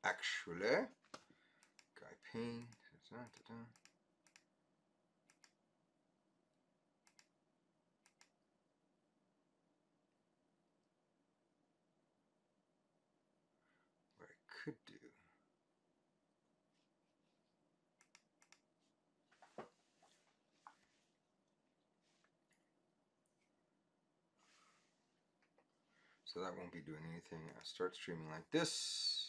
actually. Guy Payne. What I could do. So that won't be doing anything. I start streaming like this.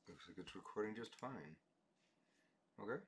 Looks like it's recording just fine. Okay.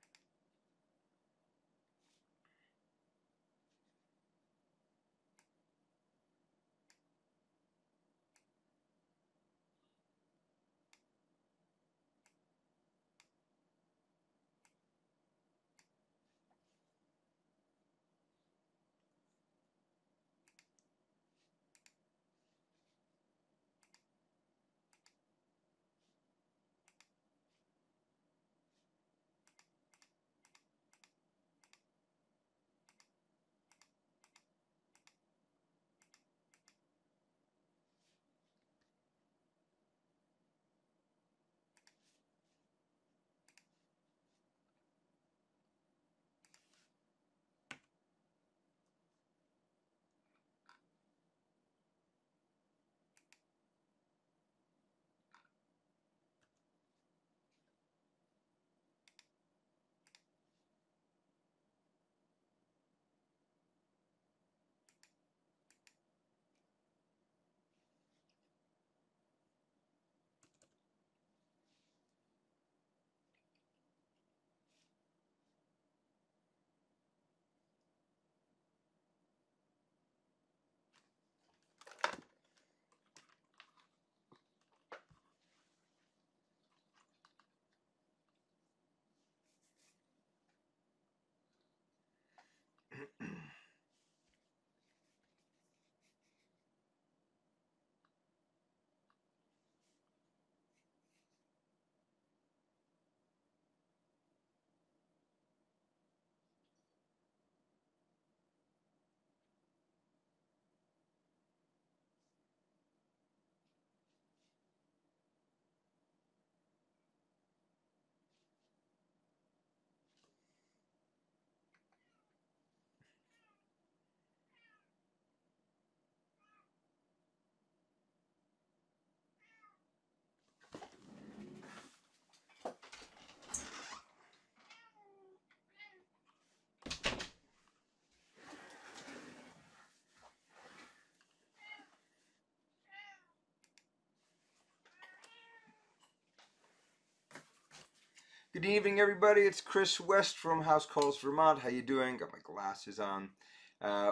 Good evening, everybody. It's Chris West from House Calls Vermont. How you doing? Got my glasses on.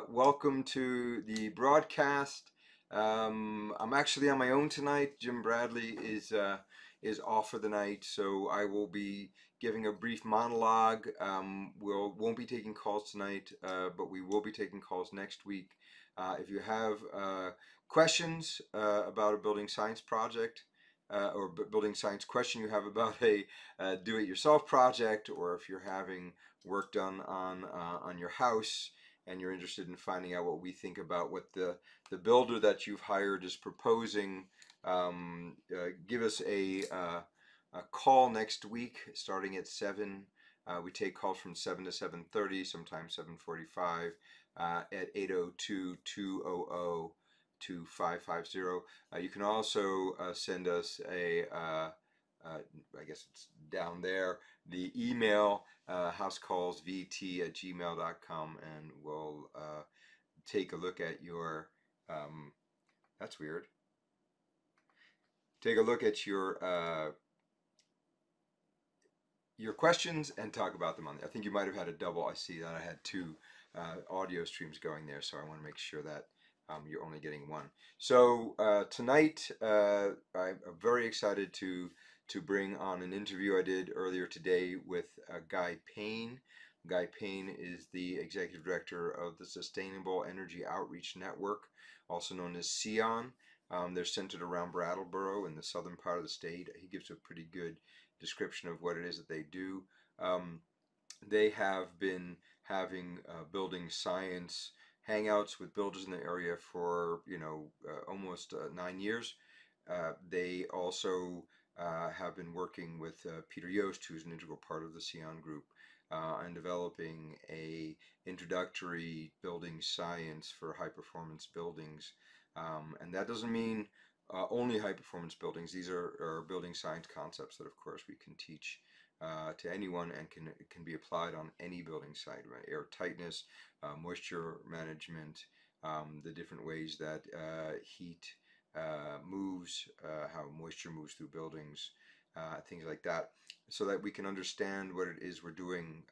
Welcome to the broadcast. I'm actually on my own tonight. Jim Bradley is off for the night, so I will be giving a brief monologue. Won't be taking calls tonight, but we will be taking calls next week. If you have questions about a building science project, or building science question you have about a do-it-yourself project, or if you're having work done on your house and you're interested in finding out what we think about what the builder that you've hired is proposing, give us a call next week starting at 7. We take calls from 7 to 7:30, sometimes 7:45, at 802-200 You can also send us a, I guess it's down there, the email housecallsvt@gmail.com, and we'll take a look at your, that's weird, take a look at your questions and talk about them on there. I think you might have had a double. I see that I had two audio streams going there, so I want to make sure that you're only getting one. So tonight I'm very excited to bring on an interview I did earlier today with Guy Payne. Guy Payne is the Executive Director of the Sustainable Energy Outreach Network, also known as SEON. They're centered around Brattleboro in the southern part of the state. He gives a pretty good description of what it is that they do. They have been having building science hangouts with builders in the area for almost 9 years. They also have been working with Peter Yost, who's an integral part of the SEON group, and developing a introductory building science for high performance buildings. And that doesn't mean only high performance buildings. These are building science concepts that of course we can teach to anyone and can be applied on any building site, right? Air tightness, moisture management, the different ways that heat moves, how moisture moves through buildings, things like that, so that we can understand what it is we're doing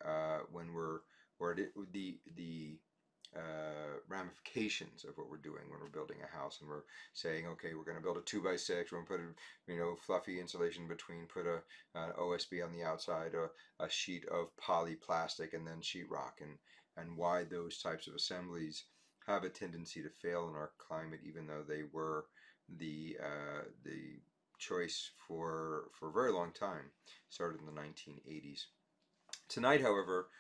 when we're, or the ramifications of what we're doing when we're building a house, and we're saying, okay, we're going to build a 2x6, we're going to put a fluffy insulation between, put an OSB on the outside, a sheet of polyplastic, and then sheetrock, and why those types of assemblies have a tendency to fail in our climate, even though they were the choice for a very long time, started in the 1980s. Tonight, however,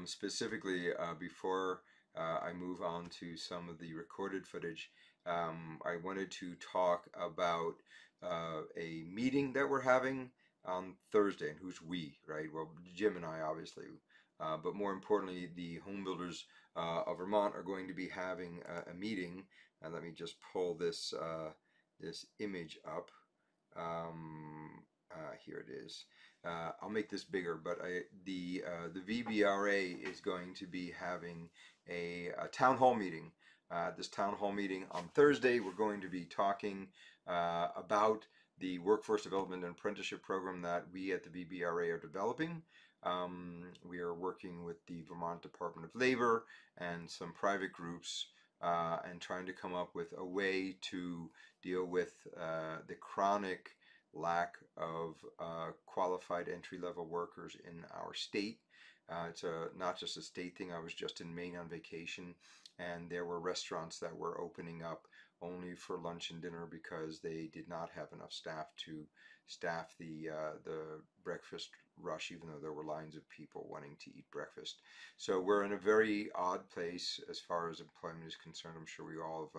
specifically before I move on to some of the recorded footage, I wanted to talk about a meeting that we're having on Thursday. And who's we, right? Well, Jim and I, obviously. But more importantly, the home builders of Vermont are going to be having a meeting. And let me just pull this this image up. Here it is. I'll make this bigger, but the VBRA is going to be having a town hall meeting. This town hall meeting on Thursday, we're going to be talking about the workforce development and apprenticeship program that we at the VBRA are developing. We are working with the Vermont Department of Labor and some private groups and trying to come up with a way to deal with the chronic lack of qualified entry-level workers in our state. It's not just a state thing. I was just in Maine on vacation, and there were restaurants that were opening up only for lunch and dinner because they did not have enough staff to staff the breakfast rush, even though there were lines of people wanting to eat breakfast. So we're in a very odd place as far as employment is concerned. I'm sure we all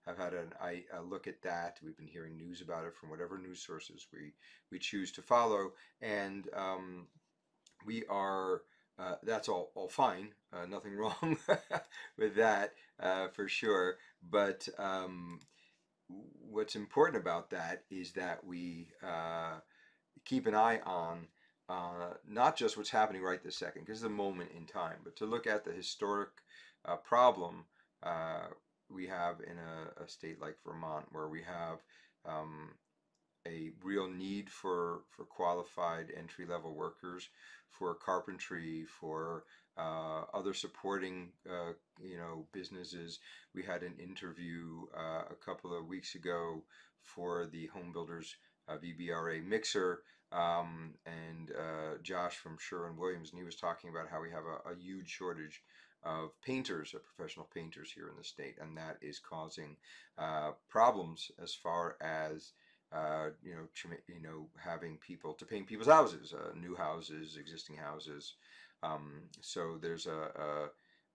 have had a look at that. We've been hearing news about it from whatever news sources we choose to follow, and we are that's all fine, nothing wrong with that for sure, but what's important about that is that we keep an eye on not just what's happening right this second, because it's a moment in time, but to look at the historic problem we have in a state like Vermont, where we have a real need for qualified entry-level workers, for carpentry, for other supporting businesses. We had an interview a couple of weeks ago for the Home Builders VBRA Mixer, and Josh from Sherwin-Williams, and he was talking about how we have a huge shortage of painters, of professional painters here in the state, and that is causing problems as far as having people to paint people's houses, new houses, existing houses. So there's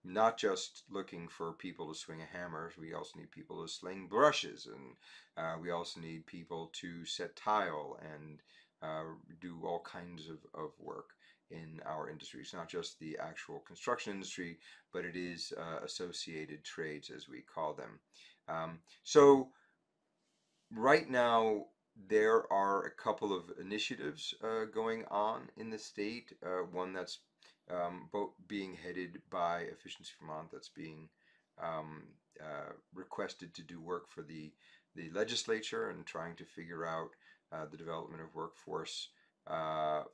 not just looking for people to swing a hammer. We also need people to sling brushes, and we also need people to set tile and do all kinds of work in our industry. It's not just the actual construction industry, but it is associated trades, as we call them. So right now, there are a couple of initiatives going on in the state. One that's being headed by Efficiency Vermont, that's being requested to do work for the legislature and trying to figure out the development of workforce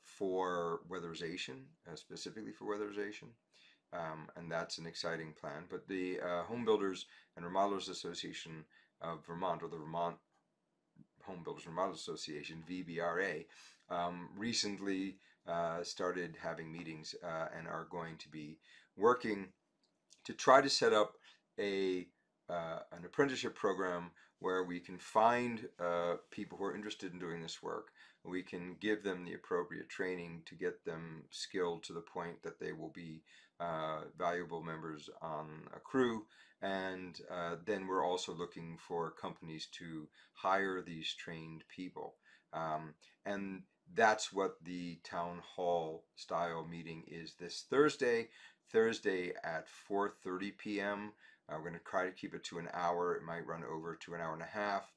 for weatherization, specifically for weatherization. And that's an exciting plan. But the Home Builders and Remodelers Association of Vermont, or the Vermont Home Builders and Remodelers Association, VBRA, recently started having meetings and are going to be working to try to set up an apprenticeship program where we can find people who are interested in doing this work. We can give them the appropriate training to get them skilled to the point that they will be valuable members on a crew. And then we're also looking for companies to hire these trained people. And that's what the town hall style meeting is this Thursday at 4:30 p.m. We're going to try to keep it to an hour. It might run over to an hour and a half.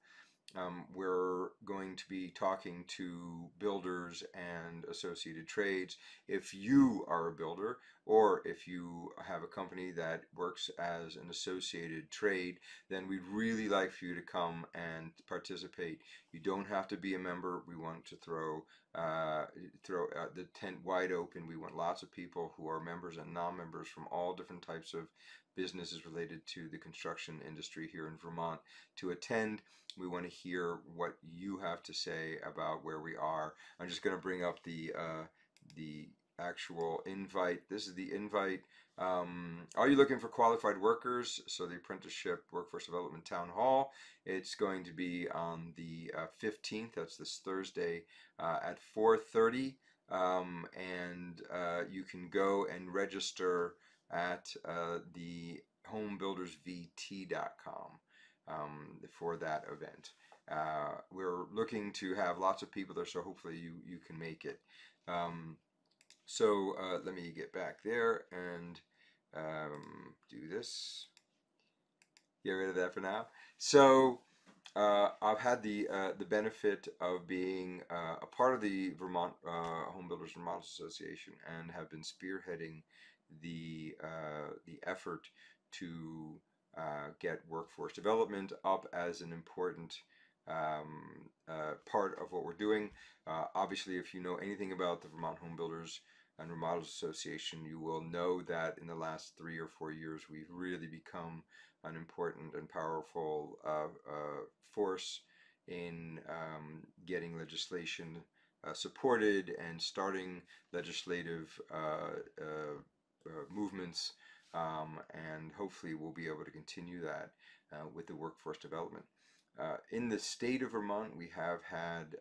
We're going to be talking to builders and associated trades. If you are a builder, or if you have a company that works as an associated trade, then we'd really like for you to come and participate. You don't have to be a member. We want to throw the tent wide open. We want lots of people who are members and non-members from all different types of businesses related to the construction industry here in Vermont to attend. We want to hear what you have to say about where we are. I'm just going to bring up the actual invite. This is the invite. Are you looking for qualified workers? So the Apprenticeship Workforce Development Town Hall. It's going to be on the 15th. That's this Thursday at 4:30. And you can go and register at the homebuildersvt.com. For that event. We're looking to have lots of people there, so hopefully you can make it. So let me get back there and do this. Get rid of that for now. So I've had the benefit of being a part of the Vermont Home Builders and Remodelers Association, and have been spearheading the effort to get workforce development up as an important part of what we're doing. Obviously, if you know anything about the Vermont Home Builders and Remodelers Association, you will know that in the last 3 or 4 years we've really become an important and powerful force in getting legislation supported and starting legislative movements, and hopefully we'll be able to continue that with the workforce development. In the state of Vermont, we have had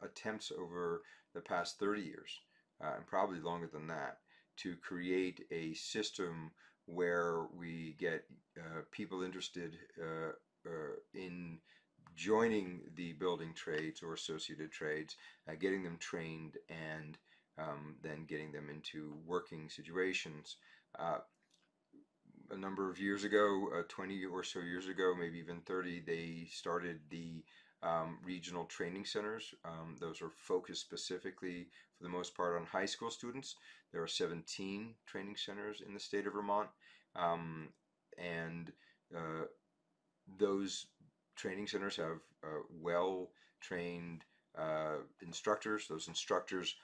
attempts over the past 30 years, and probably longer than that, to create a system where we get people interested in joining the building trades or associated trades, getting them trained, and then getting them into working situations. A number of years ago, 20 or so years ago, maybe even 30, they started the regional training centers. Those are focused specifically, for the most part, on high school students. There are 17 training centers in the state of Vermont, and those training centers have well-trained instructors. Those instructors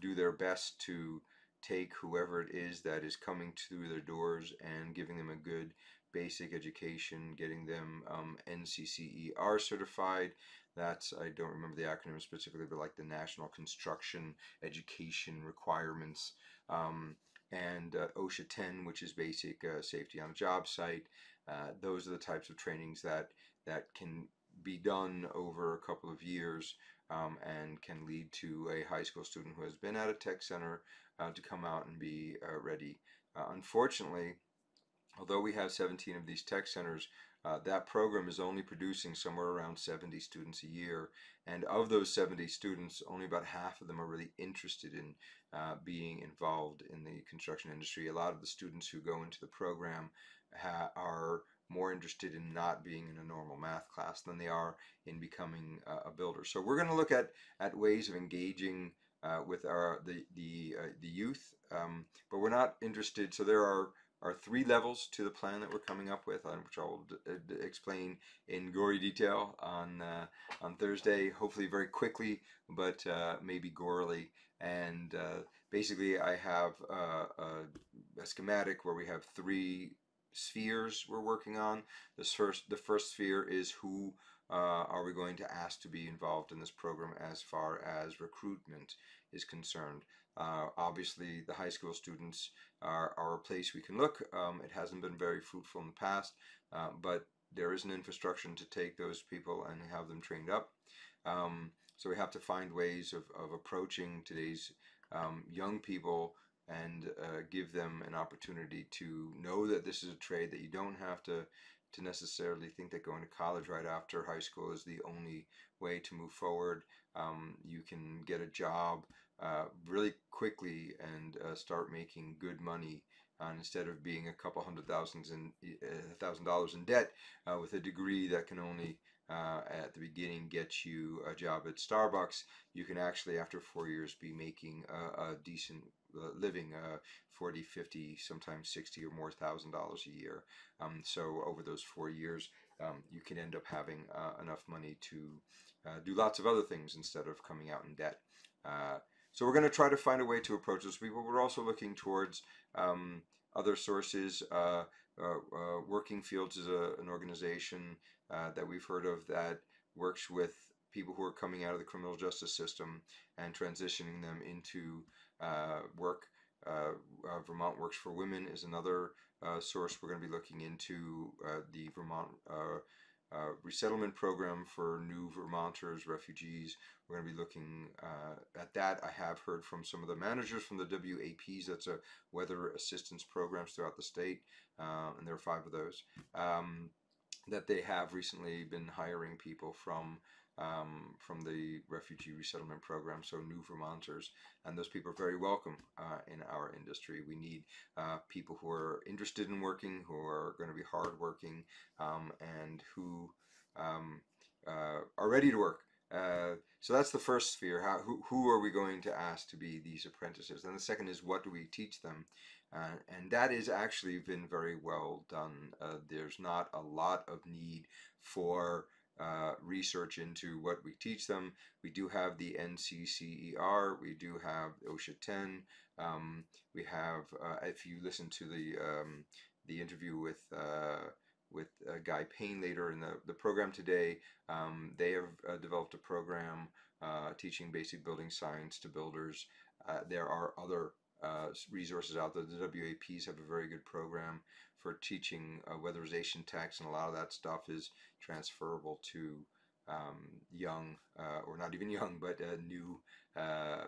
do their best to take whoever it is that is coming through their doors and giving them a good basic education, getting them NCCER certified. That's, I don't remember the acronym specifically, but like the National Construction Education Requirements, and OSHA 10, which is basic safety on a job site. Those are the types of trainings that can be done over a couple of years, and can lead to a high school student who has been at a tech center to come out and be ready. Unfortunately, although we have 17 of these tech centers, that program is only producing somewhere around 70 students a year, and of those 70 students, only about half of them are really interested in being involved in the construction industry. A lot of the students who go into the program are more interested in not being in a normal math class than they are in becoming a builder. So we're going to look at ways of engaging with the youth, but we're not interested. So there are 3 levels to the plan that we're coming up with, which I'll explain in gory detail on Thursday, hopefully very quickly, but maybe gorily. And basically, I have a schematic where we have 3 spheres we're working on. The first sphere is who are we going to ask to be involved in this program as far as recruitment is concerned. Obviously, the high school students are a place we can look. It hasn't been very fruitful in the past, but there is an infrastructure to take those people and have them trained up. So we have to find ways of approaching today's young people and give them an opportunity to know that this is a trade, that you don't have to necessarily think that going to college right after high school is the only way to move forward. You can get a job really quickly and start making good money instead of being a couple $100,000 in debt with a degree that can only at the beginning get you a job at Starbucks. You can actually, after 4 years, be making a decent living, 40, 50, sometimes 60 or more $1,000 a year. So over those 4 years, you can end up having enough money to do lots of other things instead of coming out in debt. So we're going to try to find a way to approach those people. We're also looking towards other sources. Working Fields is an organization that we've heard of that works with people who are coming out of the criminal justice system and transitioning them into work. Vermont Works for Women is another source we're going to be looking into. The Vermont resettlement program for new Vermonters, refugees. We're going to be looking at that. I have heard from some of the managers from the WAPs, that's a weather assistance programs throughout the state, and there are 5 of those, that they have recently been hiring people from the refugee resettlement program, so new Vermonters, and those people are very welcome in our industry. We need people who are interested in working, who are going to be hardworking, and who are ready to work. So that's the first sphere. Who are we going to ask to be these apprentices? And the second is, what do we teach them? And that has actually been very well done. There's not a lot of need for research into what we teach them. We do have the NCCER, we do have OSHA 10, we have, if you listen to the interview with Guy Payne later in the program today, they have developed a program teaching basic building science to builders. There are other resources out there. The WAPs have a very good program for teaching weatherization techs, and a lot of that stuff is transferable to young, or not even young, but new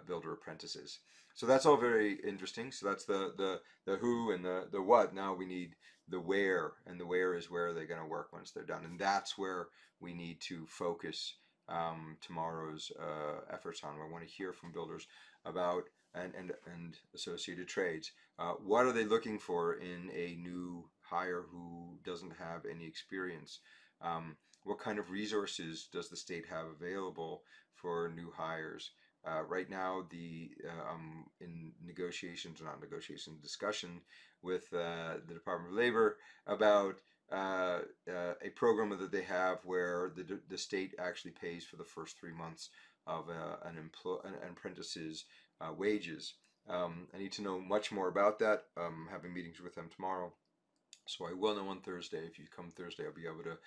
builder apprentices. So that's all very interesting. So that's the who and the what. Now we need the where, and the where is where they're going to work once they're done, and that's where we need to focus tomorrow's efforts on. I want to hear from builders about and associated trades. What are they looking for in a new hire who doesn't have any experience? What kind of resources does the state have available for new hires? Right now, in discussion with the Department of Labor about a program that they have where the state actually pays for the first 3 months of an apprentice's wages. I need to know much more about that. Having meetings with them tomorrow, so I will know on Thursday. If you come Thursday, I'll be able to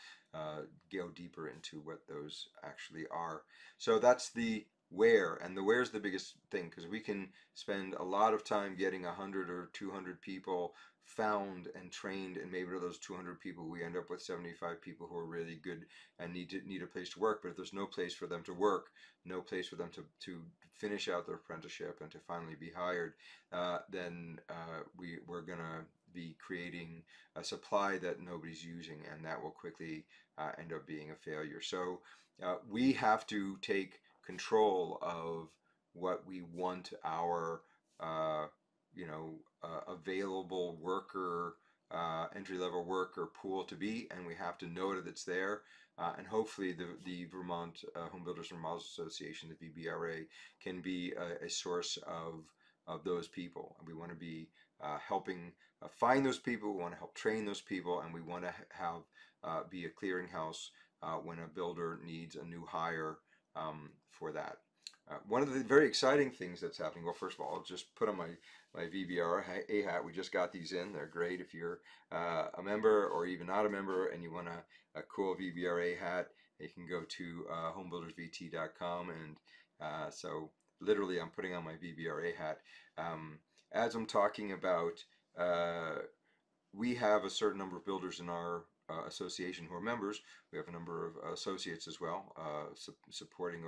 go deeper into what those actually are. So that's the where, and the where is the biggest thing, because we can spend a lot of time getting 100 or 200 people found and trained, and maybe of those 200 people we end up with 75 people who are really good and need a place to work. But if there's no place for them to work, no place for them to finish out their apprenticeship and to finally be hired, then we're gonna be creating a supply that nobody's using, and that will quickly end up being a failure. So we have to take control of what we want our available worker entry-level worker pool to be, and we have to know that it's there. And hopefully the Vermont Home Builders and Remodelers Association, the VBRA, can be a source of those people. And we want to be helping find those people, we want to help train those people, and we want to have be a clearinghouse when a builder needs a new hire for that. One of the very exciting things that's happening, well, first of all, I'll just put on my VBRA hat. We just got these in. They're great if you're a member or even not a member and you want a cool VBRA hat. You can go to homebuildersvt.com, and so literally I'm putting on my VBRA hat. As I'm talking about, we have a certain number of builders in our association who are members. We have a number of associates as well, supporting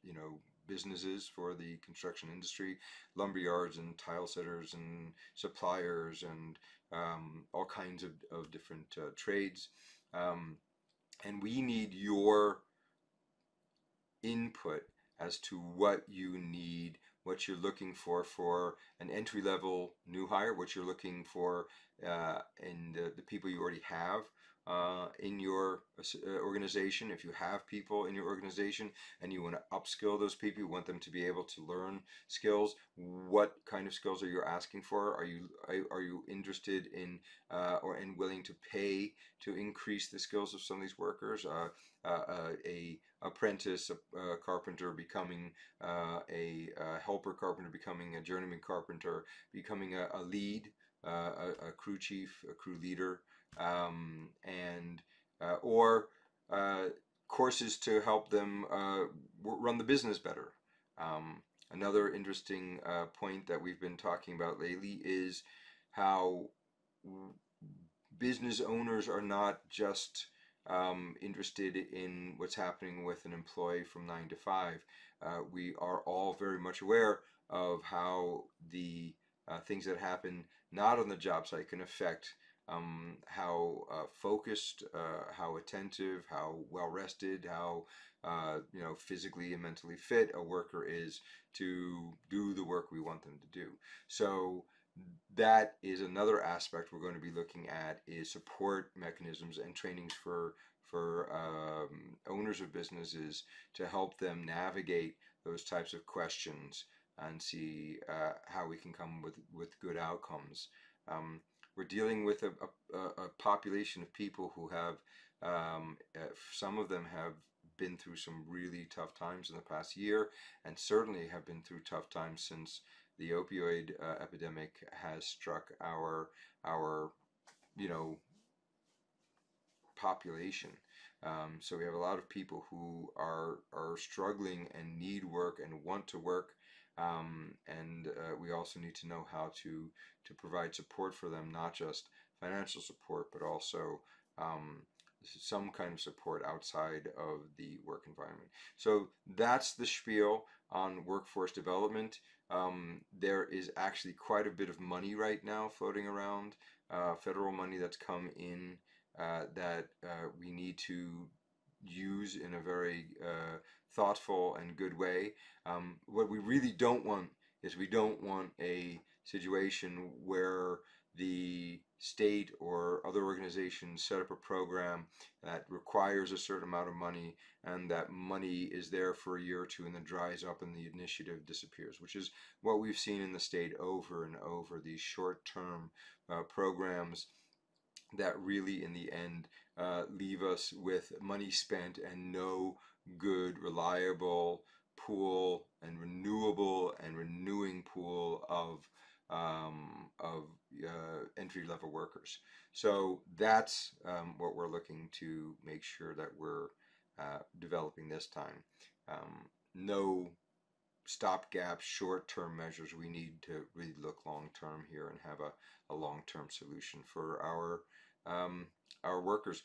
you know, businesses for the construction industry, lumber yards and tile setters and suppliers and all kinds of different trades. And we need your input as to what you need, what you're looking for an entry-level new hire, what you're looking for in the people you already have in your organization. If you have people in your organization and you want to upskill those people, you want them to be able to learn skills, what kind of skills are you asking for? Are you interested in or willing to pay to increase the skills of some of these workers? A apprentice, a carpenter becoming a helper carpenter, becoming a journeyman carpenter, becoming a lead, a crew chief, a crew leader, or courses to help them run the business better. Another interesting point that we've been talking about lately is how business owners are not just interested in what's happening with an employee from 9 to 5. We are all very much aware of how the things that happen not on the job site can affect how focused, how attentive, how well rested, how you know, physically and mentally fit a worker is to do the work we want them to do. So that is another aspect we're going to be looking at, is support mechanisms and trainings for owners of businesses to help them navigate those types of questions and see how we can come with good outcomes. We're dealing with a population of people who have, some of them have been through some really tough times in the past year, and certainly have been through tough times since the opioid epidemic has struck our you know, population. So we have a lot of people who are struggling and need work and want to work, and we also need to know how to provide support for them, not just financial support, but also some kind of support outside of the work environment. So that's the spiel on workforce development. There is actually quite a bit of money right now floating around, federal money that's come in that we need to use in a very thoughtful and good way. What we really don't want is, we don't want a situation where the state or other organizations set up a program that requires a certain amount of money, and that money is there for a year or two and then dries up and the initiative disappears, which is what we've seen in the state over and over, these short-term programs that really in the end leave us with money spent and no good, reliable pool and renewable and renewing pool of entry-level workers. So that's what we're looking to make sure that we're developing this time. No stopgap short-term measures. We need to really look long-term here and have a long-term solution for our workers.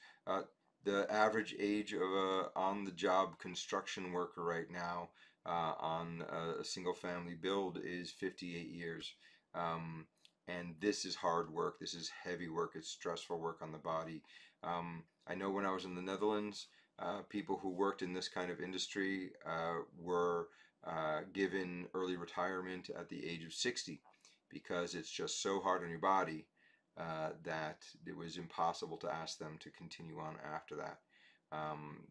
The average age of a on-the-job construction worker right now on a single-family build is 58 years. And this is hard work. This is heavy work. It's stressful work on the body. I know when I was in the Netherlands, people who worked in this kind of industry were given early retirement at the age of 60, because it's just so hard on your body that it was impossible to ask them to continue on after that.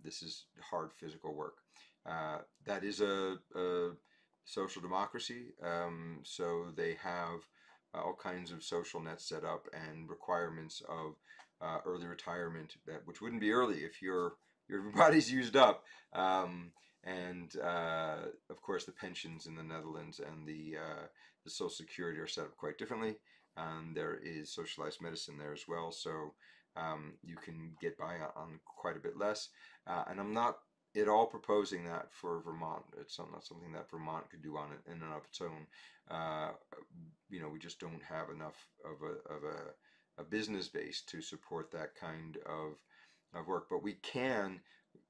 This is hard physical work. That is a social democracy, so they have all kinds of social nets set up and requirements of early retirement, which wouldn't be early if your body's used up. And of course, the pensions in the Netherlands and the Social Security are set up quite differently. There is socialized medicine there as well, so you can get by on quite a bit less. And I'm not at all proposing that for Vermont. It's not something that Vermont could do on it in and of its own. You know, we just don't have enough of a business base to support that kind of work. But we can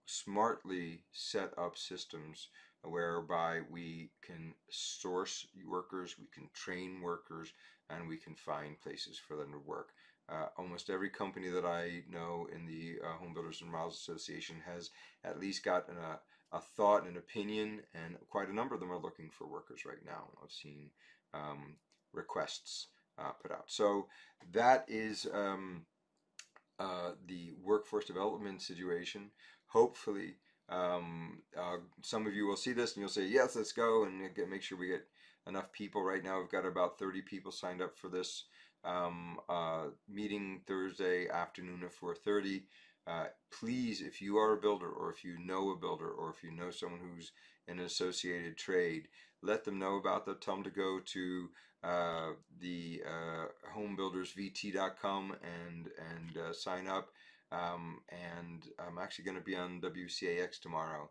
smartly set up systems whereby we can source workers, we can train workers, and we can find places for them to work. Almost every company that I know in the Home Builders and Remodels Association has at least got a thought and an opinion, and quite a number of them are looking for workers right now. I've seen requests put out. So that is the workforce development situation. Hopefully, some of you will see this and you'll say, yes, let's go, and make sure we get enough people. Right now, we've got about 30 people signed up for this meeting Thursday afternoon at 4:30. Please, if you are a builder, or if you know a builder, or if you know someone who's in an associated trade, let them know about that. Tell them to go to the homebuildersvt.com and sign up. And I'm actually going to be on WCAX tomorrow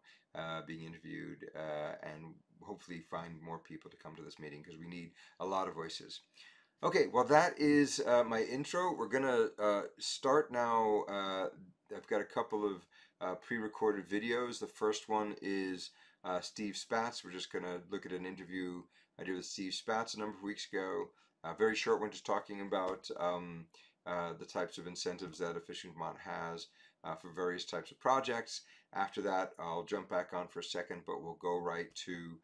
being interviewed, and hopefully find more people to come to this meeting, because we need a lot of voices. Okay, well, that is my intro. We're going to start now. I've got a couple of pre-recorded videos. The first one is Steve Spatz. We're just going to look at an interview I did with Steve Spatz a number of weeks ago. A very short one, just talking about the types of incentives that Efficiency Vermont has for various types of projects. After that, I'll jump back on for a second, but we'll go right to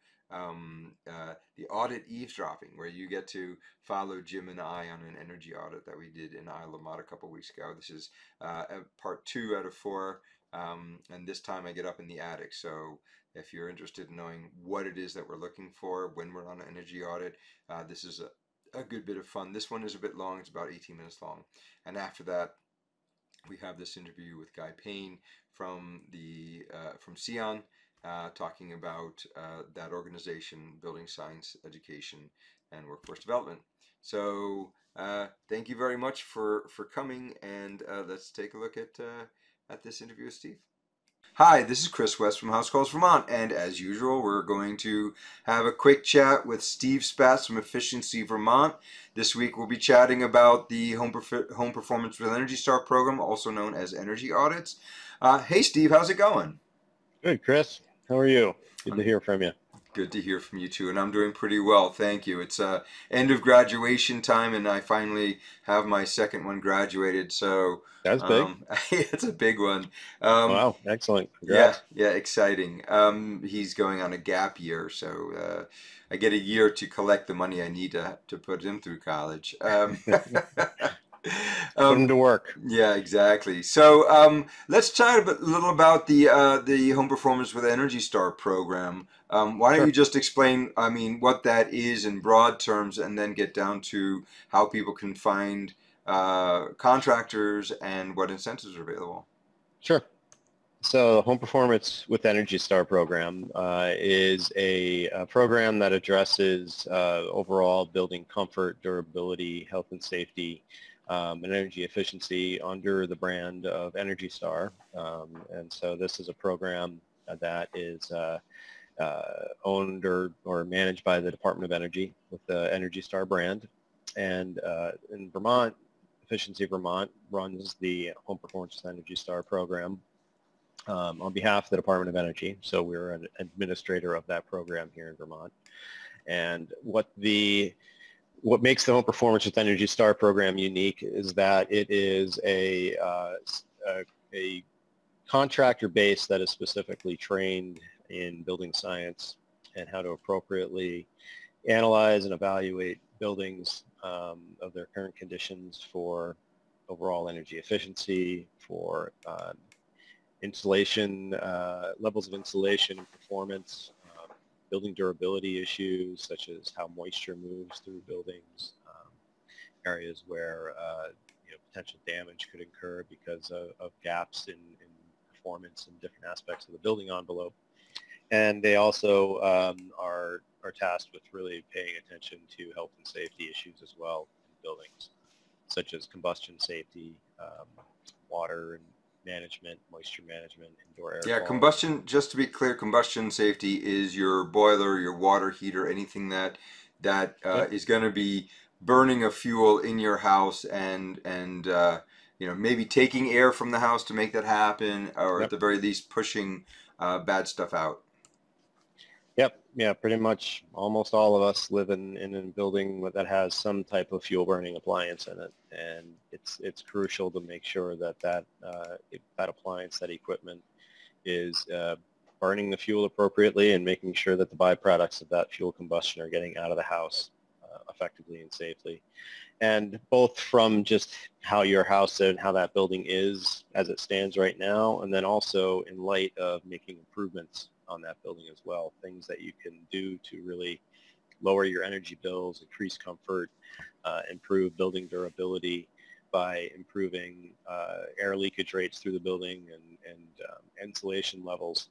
the Audit Eavesdropping, where you get to follow Jim and I on an energy audit that we did in Isle La Motte a couple of weeks ago. This is part 2 out of 4, and this time I get up in the attic. So if you're interested in knowing what it is that we're looking for when we're on an energy audit, this is a good bit of fun. This one is a bit long. It's about 18 minutes long. And after that, we have this interview with Guy Payne from SEON, talking about that organization, building science, education, and workforce development. So thank you very much for coming, and let's take a look at this interview with Steve. Hi, this is Chris West from House Calls Vermont, and as usual, we're going to have a quick chat with Steve Spatz from Efficiency Vermont. This week, we'll be chatting about the Home Performance with Energy Star program, also known as energy audits. Hey, Steve, how's it going? Good, Chris. How are you? Good to hear from you. Good to hear from you too, and I'm doing pretty well, thank you. It's end of graduation time, and I finally have my second one graduated, so that's big. It's a big one. Wow, excellent. Congrats. Yeah, exciting. He's going on a gap year, so I get a year to collect the money I need to put him through college. Put him to work. Yeah, exactly. So let's chat a little about the Home Performance with Energy Star program. Why don't you just explain, what that is in broad terms, and then get down to how people can find contractors and what incentives are available? Sure. So Home Performance with Energy Star program is a program that addresses overall building comfort, durability, health and safety, and energy efficiency under the brand of Energy Star. And so this is a program that is owned or managed by the Department of Energy with the Energy Star brand. And in Vermont, Efficiency Vermont runs the Home Performance with Energy Star program on behalf of the Department of Energy. So we're an administrator of that program here in Vermont. And what makes the Home Performance with Energy Star program unique is that it is a contractor base that is specifically trained in building science and how to appropriately analyze and evaluate buildings of their current conditions for overall energy efficiency, for insulation, levels of insulation and performance, building durability issues such as how moisture moves through buildings, areas where potential damage could occur because of gaps in performance in different aspects of the building envelope. And they also are tasked with really paying attention to health and safety issues as well in buildings, such as combustion safety, water and management, moisture management, indoor air quality. Combustion, just to be clear, combustion safety is your boiler, your water heater, anything that is going to be burning a fuel in your house and maybe taking air from the house to make that happen, or at the very least pushing bad stuff out. Yep. Yeah, pretty much almost all of us live in a building that has some type of fuel burning appliance in it, and it's crucial to make sure that appliance, that equipment is burning the fuel appropriately and making sure that the byproducts of that fuel combustion are getting out of the house effectively and safely. And both from just how your house and how that building is as it stands right now, and then also in light of making improvements on that building as well, things that you can do to really lower your energy bills, increase comfort, improve building durability by improving air leakage rates through the building and insulation levels.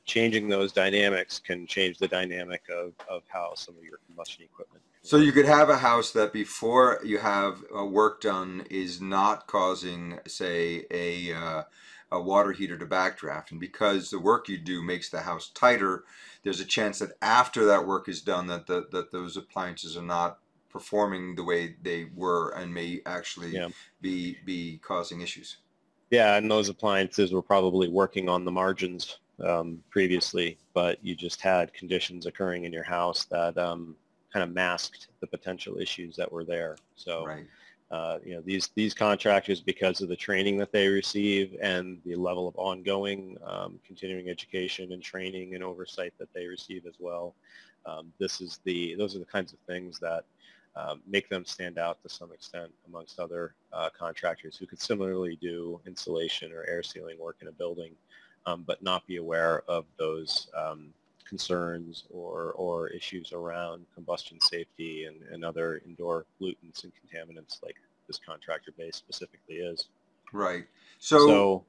Changing those dynamics can change the dynamic of how some of your combustion equipment. So you could have a house that before you have work done is not causing, say, a water heater to backdraft, and because the work you do makes the house tighter, there's a chance that after that work is done that those appliances are not performing the way they were and may actually be causing issues. Yeah, and those appliances were probably working on the margins previously, but you just had conditions occurring in your house that kind of masked the potential issues that were there. So, these contractors, because of the training that they receive and the level of ongoing continuing education and training and oversight that they receive as well, those are the kinds of things that make them stand out to some extent amongst other contractors who could similarly do insulation or air sealing work in a building, but not be aware of those concerns or issues around combustion safety and other indoor pollutants and contaminants like this contractor base specifically is. Right. So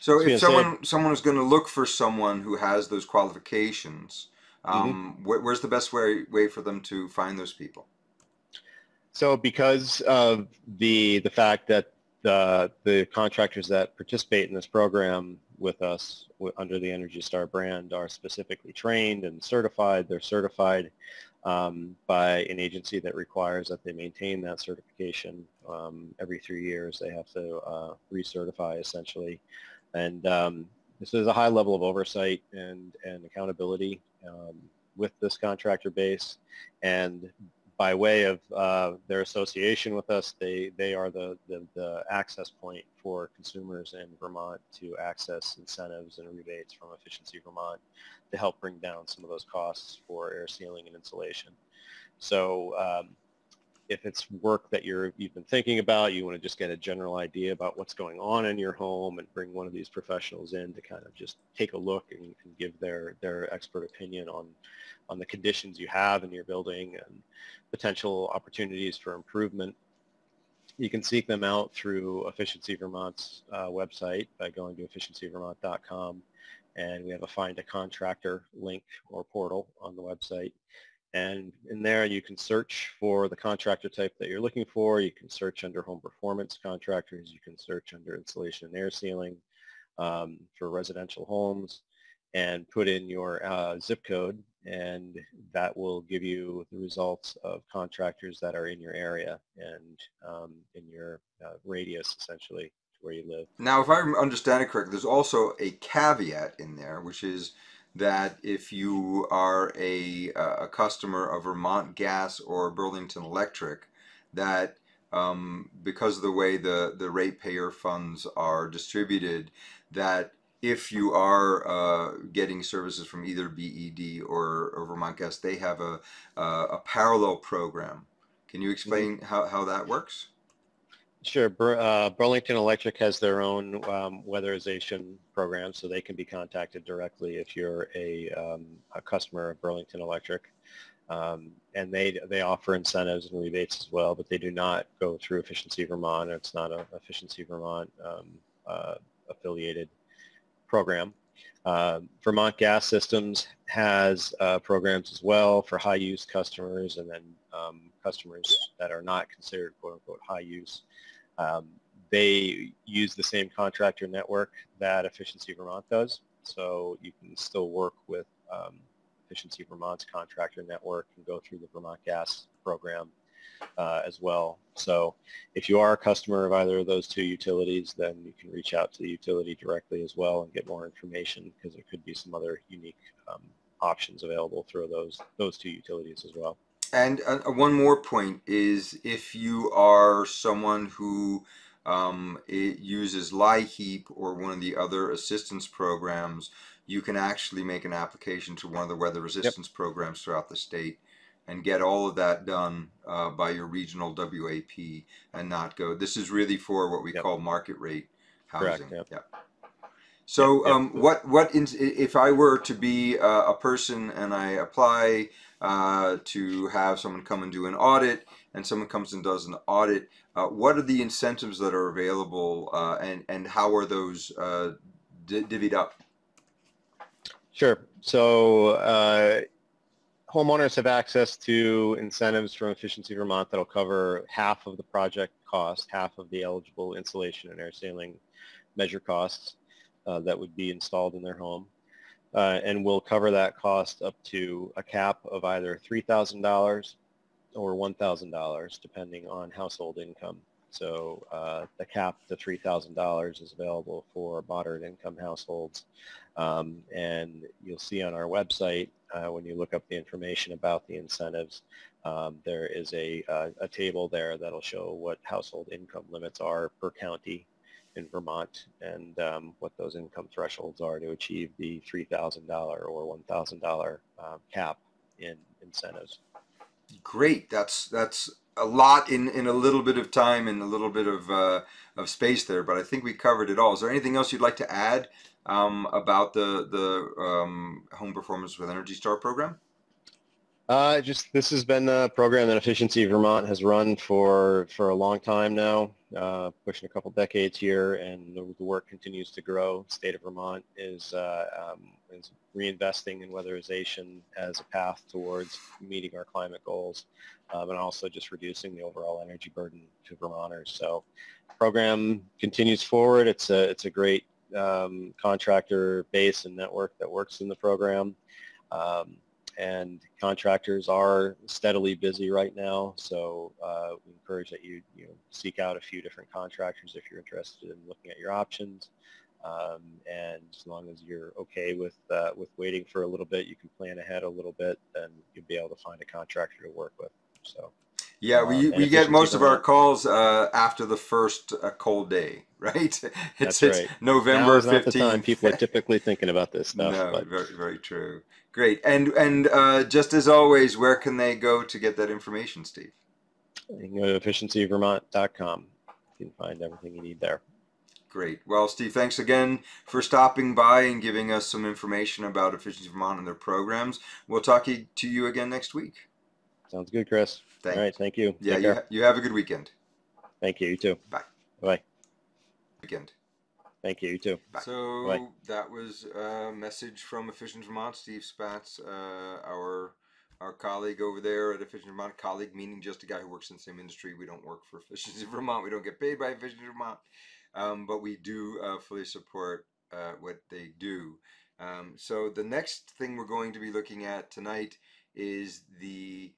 if someone is going to look for someone who has those qualifications, where's the best way for them to find those people? So because of the fact that the contractors that participate in this program with us under the Energy Star brand are specifically trained and certified. They're certified by an agency that requires that they maintain that certification every 3 years. They have to recertify essentially. And this is a high level of oversight and accountability with this contractor base. And by way of their association with us, they are the access point for consumers in Vermont to access incentives and rebates from Efficiency Vermont to help bring down some of those costs for air sealing and insulation. So if it's work that you've been thinking about, you want to just get a general idea about what's going on in your home and bring one of these professionals in to kind of just take a look and give their expert opinion on the conditions you have in your building and potential opportunities for improvement. You can seek them out through Efficiency Vermont's website by going to efficiencyvermont.com, and we have a Find a Contractor link or portal on the website. And in there you can search for the contractor type that you're looking for. You can search under home performance contractors. You can search under insulation and air sealing for residential homes and put in your zip code, and that will give you the results of contractors that are in your area and in your radius essentially to where you live. Now, if I understand it correctly, there's also a caveat in there, which is that if you are a customer of Vermont Gas or Burlington Electric, that because of the way the ratepayer funds are distributed, that if you are getting services from either BED or Vermont Gas, they have a parallel program. Can you explain how that works? Sure. Burlington Electric has their own weatherization program, so they can be contacted directly if you're a customer of Burlington Electric. And they offer incentives and rebates as well, but they do not go through Efficiency Vermont. It's not a Efficiency Vermont affiliated program. Vermont Gas Systems has programs as well for high-use customers, and then customers that are not considered quote-unquote high-use. They use the same contractor network that Efficiency Vermont does, so you can still work with Efficiency Vermont's contractor network and go through the Vermont Gas program as well. So if you are a customer of either of those two utilities, then you can reach out to the utility directly as well and get more information, because there could be some other unique options available through those two utilities as well. And one more point is, if you are someone who it uses LIHEAP or one of the other assistance programs, you can actually make an application to one of the weather resistance programs throughout the state and get all of that done by your regional WAP and not go. This is really for what we call market rate housing. Correct, yeah. So if I were to be a person and I apply to have someone come and do an audit, and someone comes and does an audit, what are the incentives that are available, and how are those divvied up? Sure. So homeowners have access to incentives from Efficiency Vermont that'll cover half of the project cost, half of the eligible insulation and air sealing measure costs that would be installed in their home. And we'll cover that cost up to a cap of either $3,000 or $1,000, depending on household income. So the cap to $3,000 is available for moderate income households. And you'll see on our website, when you look up the information about the incentives, there is a table there that'll show what household income limits are per county in Vermont, and what those income thresholds are to achieve the $3,000 or $1,000 cap in incentives. Great. That's a lot in a little bit of time and a little bit of space there, but I think we covered it all. Is there anything else you'd like to add about the Home Performance with Energy Star program? Just this has been a program that Efficiency Vermont has run for a long time now, pushing a couple decades here, and the work continues to grow. State of Vermont is reinvesting in weatherization as a path towards meeting our climate goals, and also just reducing the overall energy burden to Vermonters. So the program continues forward. It's a great contractor base and network that works in the program. And contractors are steadily busy right now, so we encourage that you seek out a few different contractors if you're interested in looking at your options. And as long as you're okay with waiting for a little bit, you can plan ahead a little bit, then you'll be able to find a contractor to work with. So. Yeah, we get most of our calls after the first cold day, right? That's right. November 15th. Now is not the time people are typically thinking about this stuff. No, but. very, very true. Great. And just as always, where can they go to get that information, Steve? You can go to efficiencyvermont.com. You can find everything you need there. Great. Well, Steve, thanks again for stopping by and giving us some information about Efficiency Vermont and their programs. We'll talk to you again next week. Sounds good, Chris. Thanks. All right, thank you. Yeah, you have a good weekend. Thank you. You too. Bye. Bye. Weekend. Thank you. You too. Bye. So that was a message from Efficiency Vermont, Steve Spatz, our colleague over there at Efficiency Vermont. Colleague meaning just a guy who works in the same industry. We don't work for Efficiency Vermont. We don't get paid by Efficiency Vermont, but we do fully support what they do. So the next thing we're going to be looking at tonight is the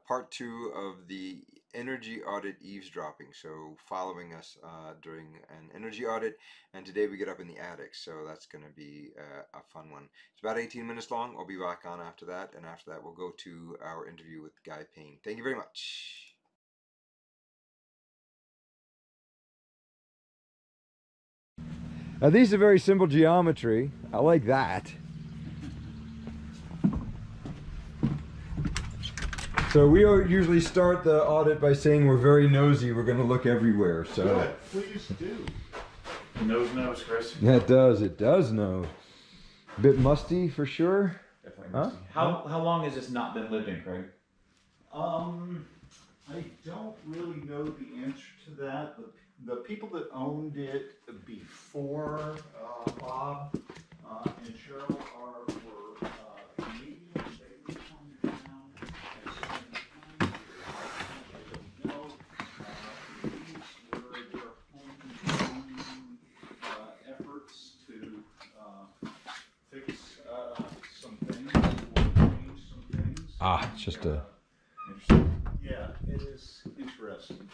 part 2 of the energy audit eavesdropping. So following us during an energy audit, and today we get up in the attic, so that's going to be a fun one. It's about 18 minutes long. I'll be back on after that, and after that we'll go to our interview with Guy Payne. Thank you very much. Now these are very simple geometry. I like that. So we usually start the audit by saying we're very nosy. We're going to look everywhere. So good. Please do. The nose knows, Chris. Yeah, it does. It does know. A bit musty for sure. Definitely musty. How long has this not been lived in, Craig? I don't really know the answer to that. The people that owned it before Bob and Cheryl were Canadians. They were from town at certain times. I don't know. These were their homegrown efforts to fix some things or change some things. Ah, it's just a... Yeah, it is interesting.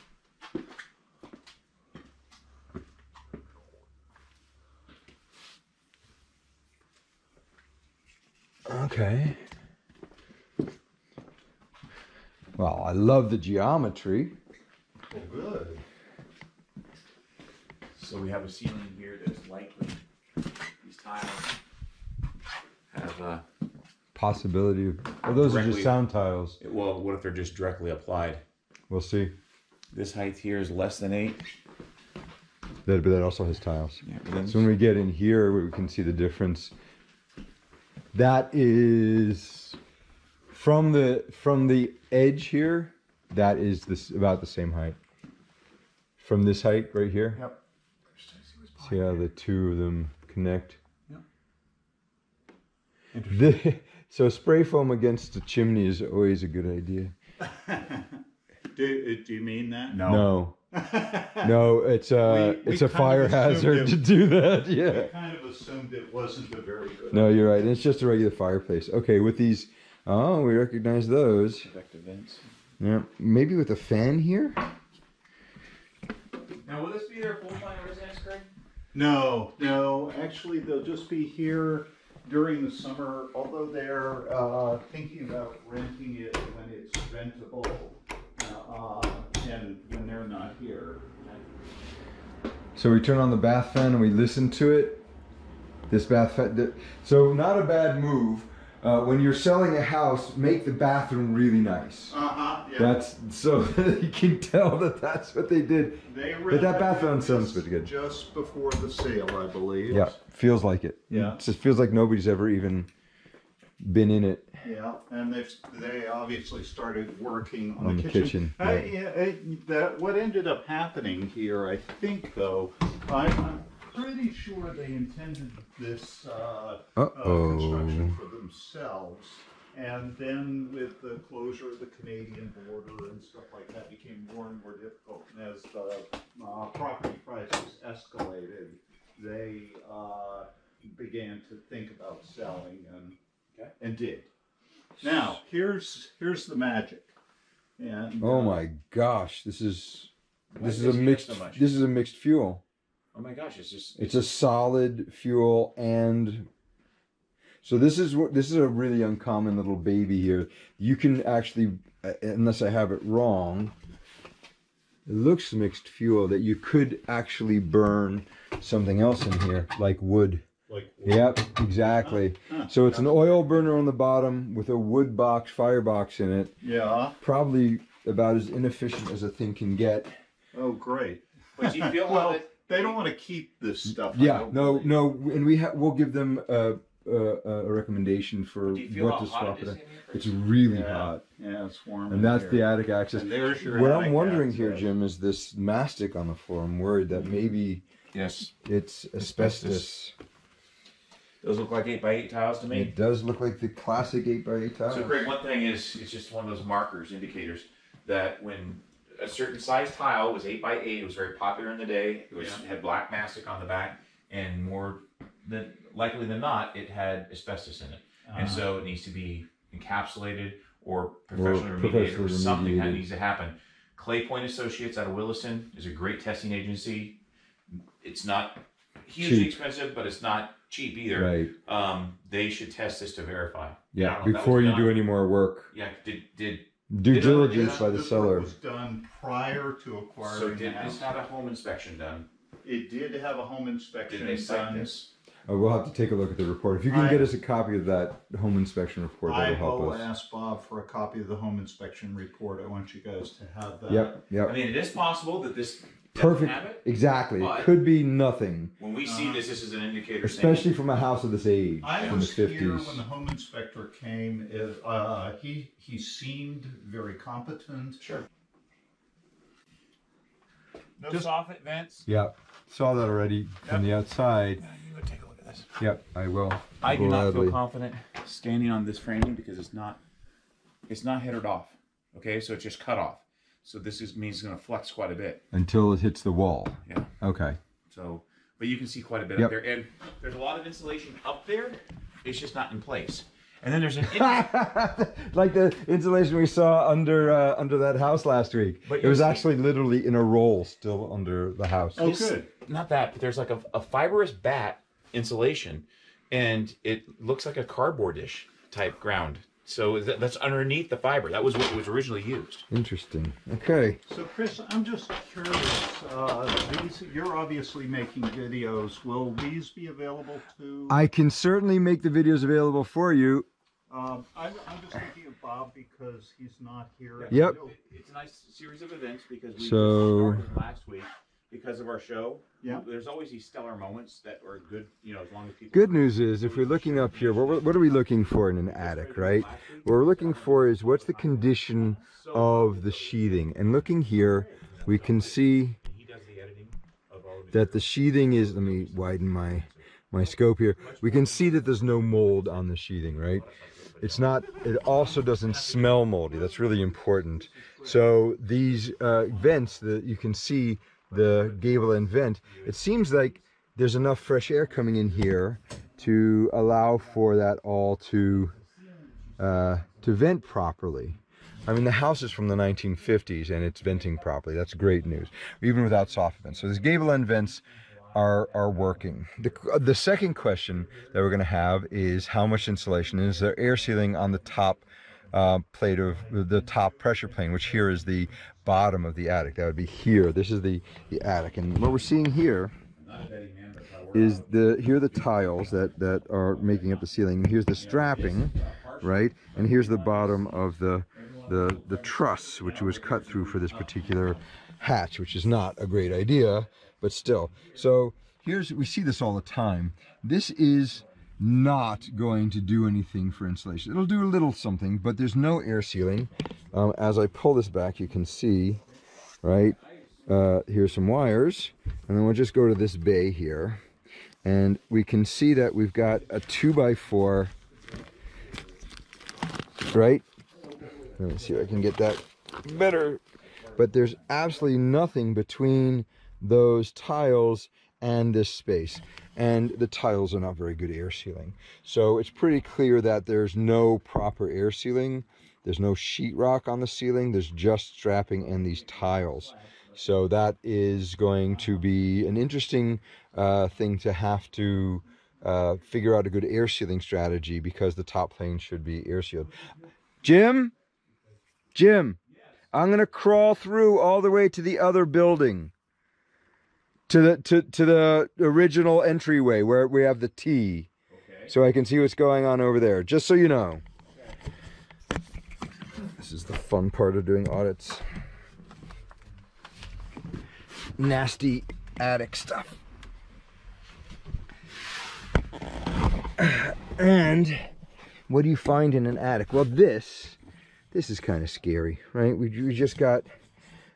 Okay. Well, I love the geometry. Oh, good. So we have a ceiling here that's likely these tiles have Possibility of... Well, those are just Directly- sound tiles. well, what if they're just directly applied? We'll see. This height here is less than 8. But that also has tiles. Yeah, but then So when we get in here, we can see the difference. That is from the edge here. That is about the same height. From this height right here. Yep. See how the two of them connect. Interesting. So spray foam against the chimney is always a good idea. Do you mean that? No. No, it's a We it's a kind of fire assumed hazard it- to do that. I Yeah. kind of assumed it wasn't a very good. No, you're right. And it's just a regular fireplace. Okay, with these, oh, we recognize those. effective vents. Yeah, maybe with a fan here. Now, will this be their full-time residence, Craig? No. Actually, they'll just be here during the summer. Although they're thinking about renting it when it's rentable, and when they're not here. So we turn on the bath fan and we listen to it. This bath fan. So not a bad move. When you're selling a house, make the bathroom really nice. Yeah. That's so you can tell that that's what they did. They But that bath fan renovated sounds this pretty good. just before the sale, I believe. Yeah, feels like it. Yeah. It just feels like nobody's ever even been in it. Yeah, and they obviously started working On the kitchen, That what ended up happening here, I think, though, I'm pretty sure they intended this construction for themselves, and then with the closure of the Canadian border and stuff like that, became more and more difficult. And as the property prices escalated, they began to think about selling and did. Now, here's the magic. And Oh my gosh, this is Why a does it mixed so much? this is a mixed fuel. Oh my gosh, it's just... It's a solid fuel, and so this is a really uncommon little baby here. You can actually, unless I have it wrong, it looks mixed fuel, that you could actually burn something else in here, like wood. Yep, exactly. So it's an oil burner on the bottom with a wood box, firebox in it. Yeah. Probably about as inefficient as a thing can get. Oh, great. But you feel Well, that... they don't want to keep this stuff. I Yeah, don't no, believe. and we'll give them a recommendation for Do you feel what how to hot swap it it is in. in here? It's really Yeah. hot, Yeah, it's warm. and that's in the here. attic access. And there's your What attic I'm wondering here, access. Jim, is this mastic on the floor. I'm worried that maybe Yes. it's asbestos. Those look like 8x8 tiles to me. It does look like the classic 8x8 tile. So, Craig, one thing is, it's just one of those markers, indicators, that when a certain size tile was 8x8, it was very popular in the day. It had black mastic on the back, and more than likely than not, it had asbestos in it. And so it needs to be encapsulated or professionally remediated, or something that needs to happen. Clay Point Associates out of Williston is a great testing agency. It's not hugely Cheap. expensive, but it's not cheap either. Right. They should test this to verify. I Yeah. don't know if that Before was you done. do any more work, Yeah. Did due Did diligence by the This seller. was done prior to acquiring so the did house. this have a home inspection done? It did have a home inspection Did they cite done. this? We'll have to take a look at the report. If you can get us a copy of that home inspection report, that'll help I will us. ask Bob for a copy of the home inspection report. I want you guys to have that. Yep. I mean, it is possible that this doesn't Perfect. have it. Exactly. But it could be nothing, when we see this is an indicator. especially from a house of this age I from the was here 50s. when the home inspector came. He seemed very competent. Sure. No Just- soffit vents. Yep. Saw that already from the outside. You would take a look at this. Yep, I will. I do not Gladly. feel confident standing on this framing because it's not headed off. Okay, so it's just cut off. So this means it's going to flex quite a bit. Until it hits the wall. Yeah. Okay. So, but you can see quite a bit Yep. up there, and there's a lot of insulation up there. It's just not in place. And then there's an Like the insulation we saw under that house last week. But It was you'll see- actually literally in a roll still under the house. Oh, good. Not that, but there's like a fibrous bat insulation, and it looks like a cardboardish type ground. So that's underneath the fiber. That was what was originally used. Interesting. Okay. So, Chris, I'm just curious. You're obviously making videos. Will these be available to? I can certainly make the videos available for you. I'm just thinking of Bob because he's not here. Yep. It's a nice series of events because we So- just started last week because of our show. Yeah. There's always these stellar moments that are good, as long as people. Good news is, if we're looking up here, what are we looking for in an attic, right? What we're looking for is what's the condition of the sheathing. And looking here, we can see He does the editing of all of his that the sheathing is, let me widen my scope here. We can see that there's no mold on the sheathing, right? It's not, it also doesn't smell moldy. That's really important. So these vents that you can see, the gable end vent, it seems like there's enough fresh air coming in here to allow for that all to vent properly. I mean, the house is from the 1950s and it's venting properly. That's great news, even without soft vents. So these gable end vents are working. The second question that we're going to have is how much insulation. Is there air sealing on the top plate of the top pressure plane, which here is the bottom of the attic. That would be here. This is the attic, and what we're seeing here is here are the tiles that are making up the ceiling, and here's the strapping, right? And here's the bottom of the truss, which was cut through for this particular hatch, which is not a great idea, but still. So we see this all the time. This is not going to do anything for insulation. It'll do a little something, but there's no air sealing. As I pull this back, you can see, right, here's some wires, and then we'll just go to this bay here, and we can see that we've got a 2x4, right? Let me see if I can get that better. But there's absolutely nothing between those tiles and this space, and the tiles are not very good air sealing. So it's pretty clear that there's no proper air sealing. There's no sheetrock on the ceiling. There's just strapping and these tiles. So that is going to be an interesting thing to have to figure out a good air sealing strategy, because the top plane should be air sealed. Jim, I'm gonna crawl through all the way to the other building, to the original entryway where we have the T, so I can see what's going on over there. Just so you know. This is the fun part of doing audits. Nasty attic stuff. And what do you find in an attic? Well, this is kind of scary, right? We just got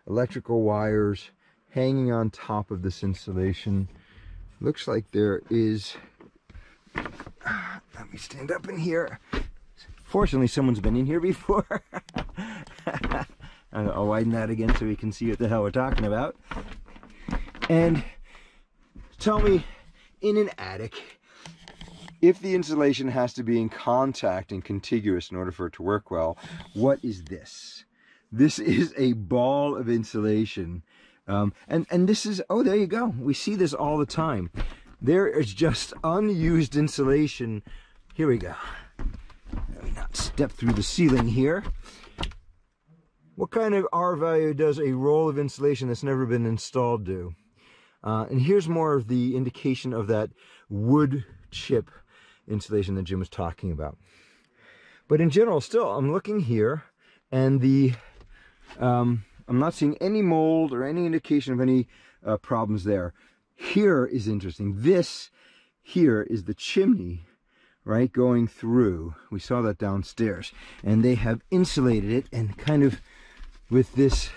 electrical wires hanging on top of this insulation. Looks like there is, let me stand up in here. Fortunately, someone's been in here before. I'll widen that again so we can see what the hell we're talking about. And tell me, in an attic, if the insulation has to be in contact and contiguous in order for it to work well, what is this? This is a ball of insulation. And this is, oh, there you go. We see this all the time. There is just unused insulation. Here we go. Let me not step through the ceiling here. What kind of R value does a roll of insulation that's never been installed do? And here's more of the indication of that wood chip insulation that Jim was talking about. But in general, still, I'm looking here, and I'm not seeing any mold or any indication of any problems there. Here is interesting. This here is the chimney, right, going through. We saw that downstairs, and they have insulated it and kind of with this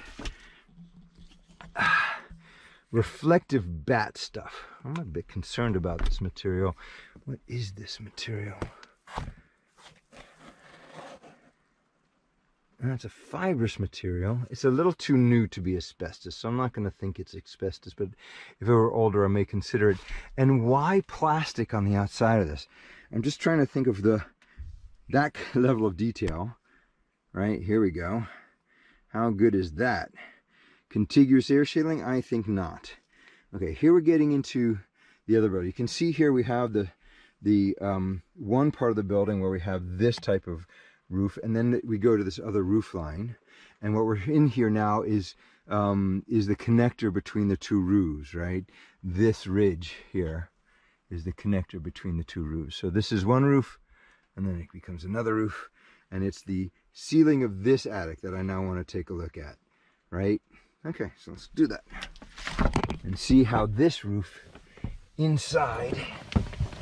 reflective bat stuff. I'm a bit concerned about this material. What is this material? It's a fibrous material. It's a little too new to be asbestos, so I'm not going to think it's asbestos, but if it were older, I may consider it. And why plastic on the outside of this? I'm just trying to think of that level of detail. Right, here we go. How good is that? Contiguous air shielding? I think not. Okay, here we're getting into the other building. You can see here we have the one part of the building where we have this type of roof, and then we go to this other roof line, and what we're in here now is the connector between the two roofs, right? This ridge here is the connector between the two roofs. So this is one roof, and then it becomes another roof, and it's the ceiling of this attic that I now want to take a look at, right? Okay, so let's do that and see how this roof inside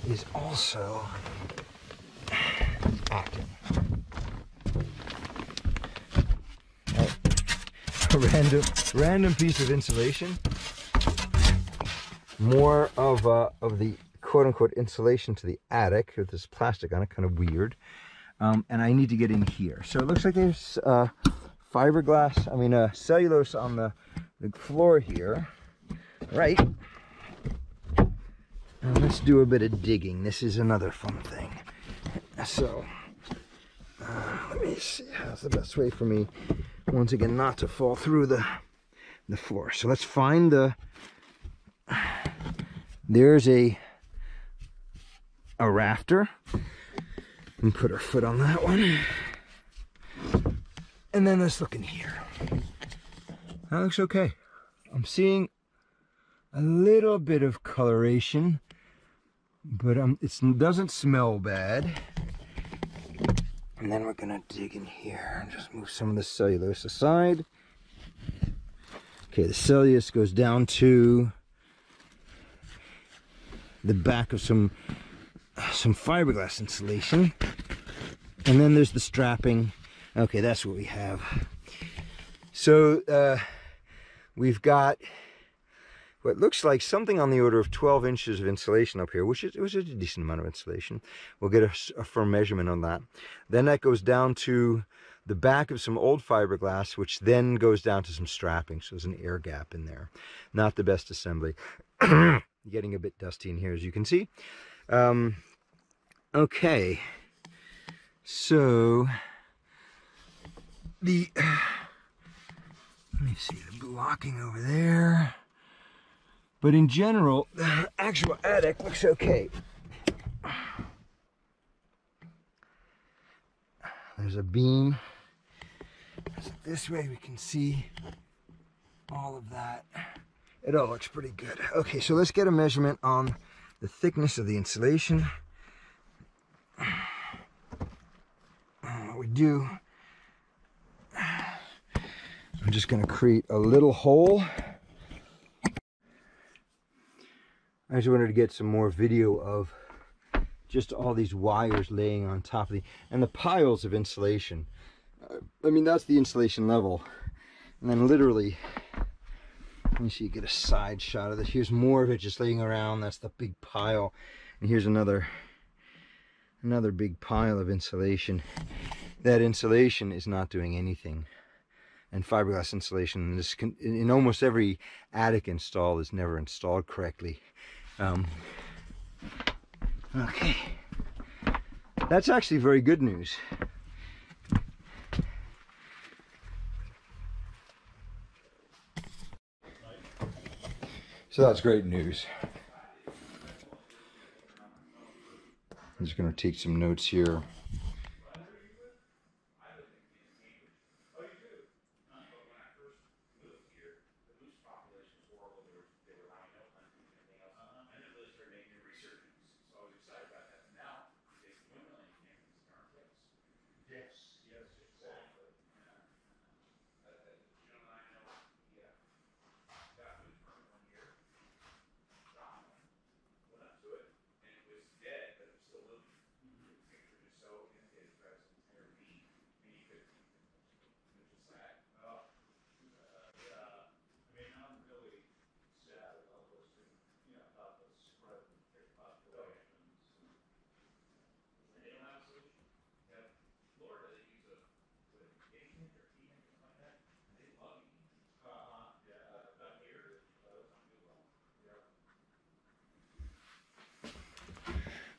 is also active. A random piece of insulation. More of the quote-unquote insulation to the attic with this plastic on it, kind of weird. And I need to get in here. So it looks like there's fiberglass, cellulose on the floor here, right? And let's do a bit of digging. This is another fun thing. So let me see how's the best way for me, once again, not to fall through the floor. So let's find there's a rafter, and put our foot on that one, and then let's look in here. That looks okay. I'm seeing a little bit of coloration, but it doesn't smell bad. And then we're gonna dig in here and just move some of the cellulose aside. Okay, the cellulose goes down to the back of some fiberglass insulation, and then there's the strapping. Okay, that's what we have. So we've got what looks like something on the order of 12 inches of insulation up here, which is a decent amount of insulation. We'll get a firm measurement on that. Then that goes down to the back of some old fiberglass, which then goes down to some strapping, so there's an air gap in there. Not the best assembly. Getting a bit dusty in here, as you can see. Okay, so let me see, the blocking over there. But in general, the actual attic looks okay. There's a beam. This way we can see all of that. It all looks pretty good. Okay, so let's get a measurement on the thickness of the insulation. What we do, I'm just going to create a little hole. I just wanted to get some more video of just all these wires laying on top of and the piles of insulation. That's the insulation level. And then literally, let me see, you get a side shot of this. Here's more of it just laying around. That's the big pile. And here's another big pile of insulation. That insulation is not doing anything. And fiberglass insulation in almost every attic install is never installed correctly. Okay, that's actually very good news. So that's great news. I'm just going to take some notes here.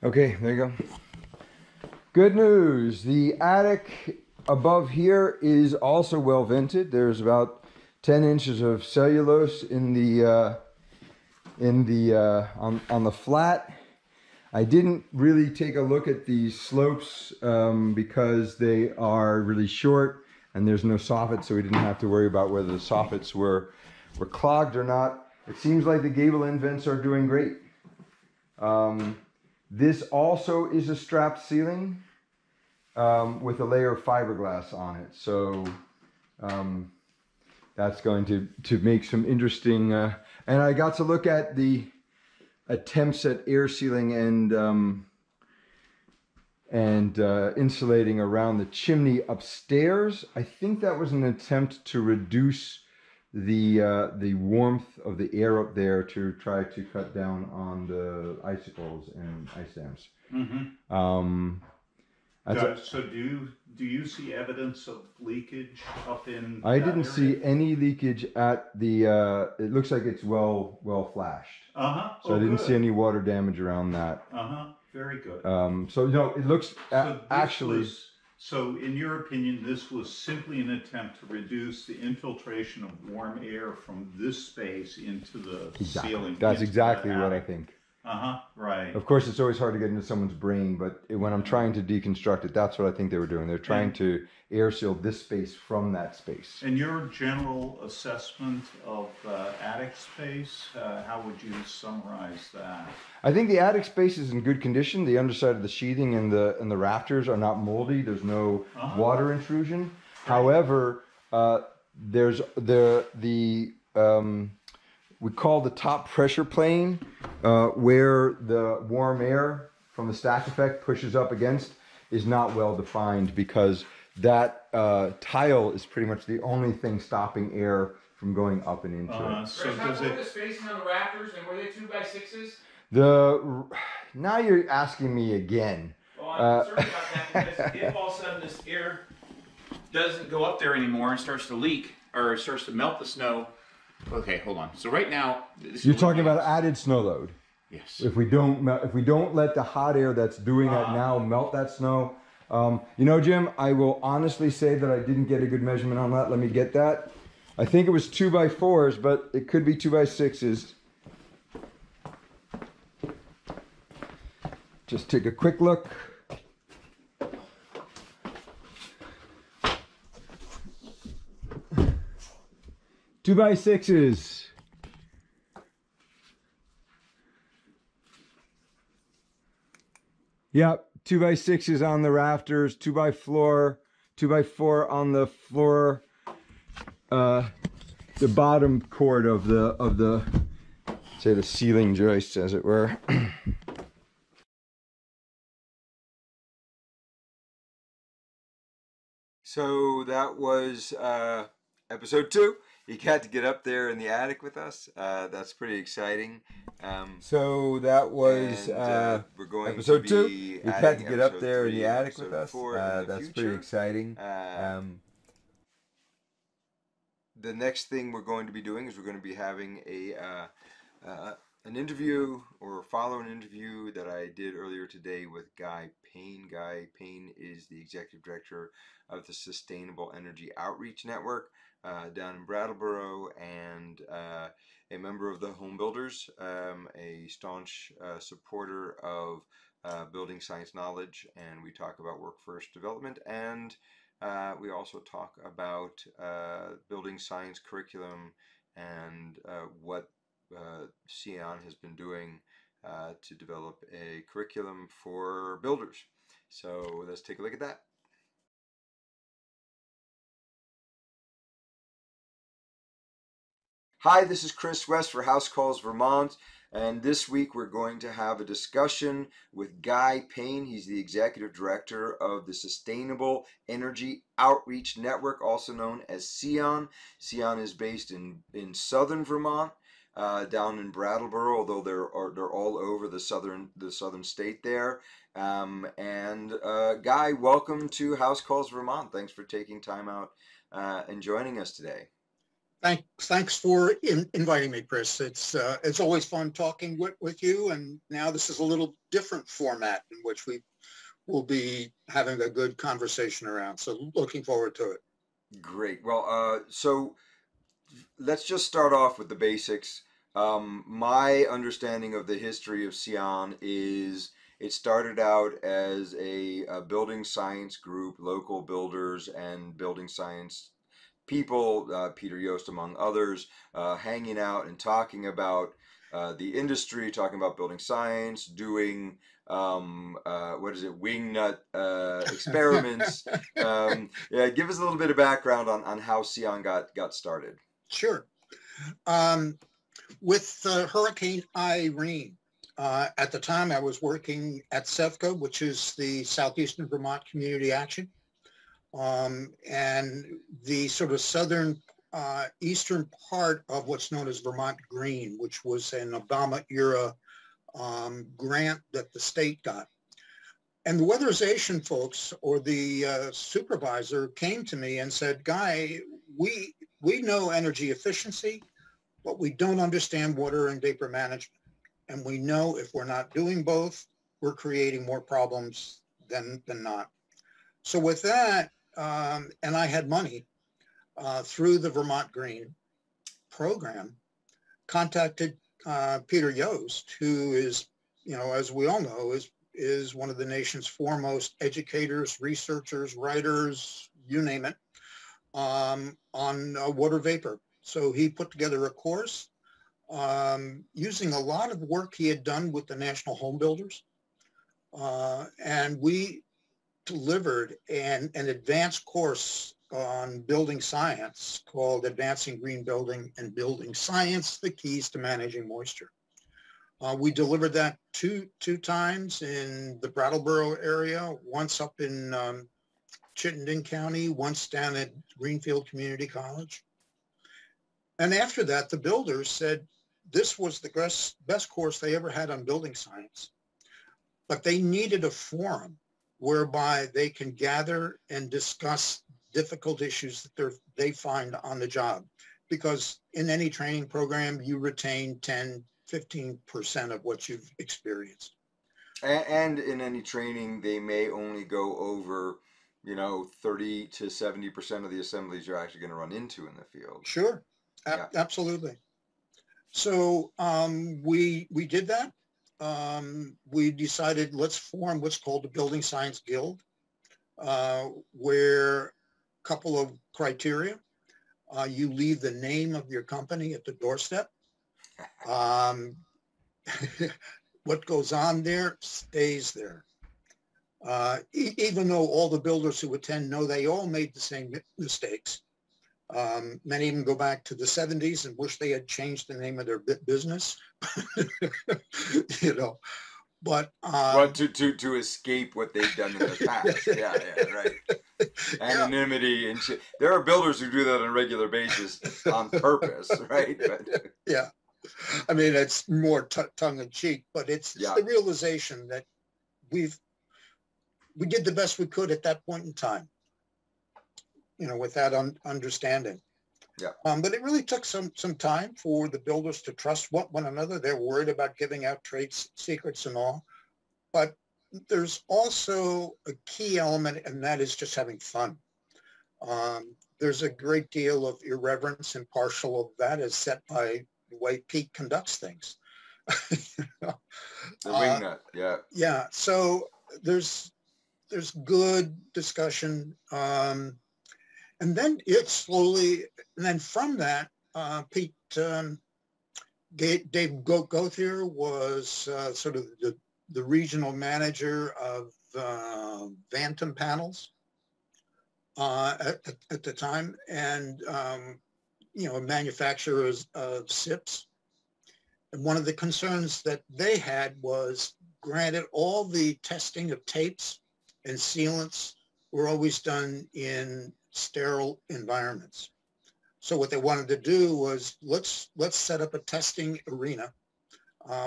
Okay, there you go. Good news. The attic above here is also well vented. There's about 10 inches of cellulose on the flat. I didn't really take a look at these slopes because they are really short and there's no soffit, so we didn't have to worry about whether the soffits were clogged or not. It seems like the gable end vents are doing great. This also is a strapped ceiling with a layer of fiberglass on it, so that's going to make some interesting. And I got to look at the attempts at air sealing and insulating around the chimney upstairs. I think that was an attempt to reduce the warmth of the air up there to try to cut down on the icicles and ice dams. Mm-hmm. So do you see evidence of leakage up in I that didn't area? see any leakage at the it looks like it's well flashed. So I didn't see any water damage around that. Very good. So no, it looks So actually. So in your opinion, this was simply an attempt to reduce the infiltration of warm air from this space into the ceiling. That's exactly what I think. Right. Of course, it's always hard to get into someone's brain, but when I'm trying to deconstruct it, that's what I think they were doing. They're trying to air seal this space from that space. And your general assessment of attic space, how would you summarize that? I think the attic space is in good condition. The underside of the sheathing and the rafters are not moldy. There's no water intrusion. Right. However, there's we call the top pressure plane where the warm air from the stack effect pushes up against is not well defined because that tile is pretty much the only thing stopping air from going up and into it. So does it... the spacing on the rafters, and were they 2x6s? Now you're asking me again. Well, I'm concerned about that because if all of a sudden this air doesn't go up there anymore and starts to leak or starts to melt the snow. Okay, hold on. So right now, you're talking about added snow load. Yes. If we don't let the hot air that's doing that now melt that snow. You know, Jim, I will honestly say that I didn't get a good measurement on that. Let me get that. I think it was 2x4s, but it could be 2x6s. Just take a quick look. Two by sixes. Yep, 2x6s on the rafters, 2x4 on the floor. The bottom chord of the say the ceiling joist, as it were. So that was episode 2. You got to get up there in the attic with us. That's pretty exciting. So that was we're going episode 2. You got to get up there in the attic with us. That's pretty exciting. The next thing we're going to be doing is we're going to be having an interview or follow an interview that I did earlier today with Guy Payne. Guy Payne is the executive director of the Sustainable Energy Outreach Network down in Brattleboro and a member of the Home Builders, a staunch supporter of building science knowledge, and we talk about workforce development, and we also talk about building science curriculum and what SEON has been doing to develop a curriculum for builders. So let's take a look at that. Hi, this is Chris West for House Calls Vermont, and this week we're going to have a discussion with Guy Payne. He's the executive director of the Sustainable Energy Outreach Network, also known as SEON. SEON is based in southern Vermont, down in Brattleboro, although they're all over the southern state there. Guy, welcome to House Calls Vermont. Thanks for taking time out and joining us today. Thanks for inviting me, Chris. It's always fun talking with you, and now this is a little different format in which we will be having a good conversation around. So looking forward to it. Great. Well, so let's just start off with the basics. My understanding of the history of SEON is it started out as a building science group, local builders and building science people, Peter Yost among others, hanging out and talking about the industry, talking about building science, doing wingnut experiments. Yeah, give us a little bit of background on how SEON got started. Sure. With Hurricane Irene, at the time I was working at SEVCO, which is the Southeastern Vermont Community Action. And the sort of southern eastern part of what's known as Vermont Green, which was an Obama era grant that the state got. And the weatherization folks, or the supervisor, came to me and said, Guy, we know energy efficiency, but we don't understand water and vapor management. And we know if we're not doing both, we're creating more problems than not. So with that, and I had money through the Vermont Green program, contacted Peter Yost, who is, as we all know, is one of the nation's foremost educators, researchers, writers, you name it, on water vapor. So he put together a course using a lot of work he had done with the national home builders. And we delivered an advanced course on building science called Advancing Green Building and Building Science, the Keys to Managing Moisture. We delivered that two times in the Brattleboro area, once up in Chittenden County, once down at Greenfield Community College. And after that, the builders said this was the best course they ever had on building science, but they needed a forum whereby they can gather and discuss difficult issues that they find on the job. Because in any training program, you retain 10, 15% of what you've experienced. And in any training, they may only go over, 30 to 70% of the assemblies you're actually going to run into in the field. Sure, absolutely. So we did that. We decided let's form what's called the Building Science Guild, where a couple of criteria. You leave the name of your company at the doorstep. What goes on there stays there. Even though all the builders who attend know they all made the same mistakes. Many even go back to the 70s and wish they had changed the name of their business, But to escape what they've done in the past. Yeah, right. Anonymity and shit. There are builders who do that on a regular basis on purpose, right? But, yeah, I mean it's more tongue in cheek, but it's the realization that we did the best we could at that point in time. With that understanding. Yeah. But it really took some time for the builders to trust one another. They're worried about giving out trade secrets and all. But there's also a key element, and that is just having fun. There's a great deal of irreverence and partial of that is set by the way Pete conducts things. The wingnut, yeah. Yeah, so there's good discussion. And then from that, Pete, Dave Gothier was sort of the regional manager of Vantum Panels at the time, and a manufacturer of SIPs. And one of the concerns that they had was, granted, all the testing of tapes and sealants were always done in sterile environments. So what they wanted to do was let's set up a testing arena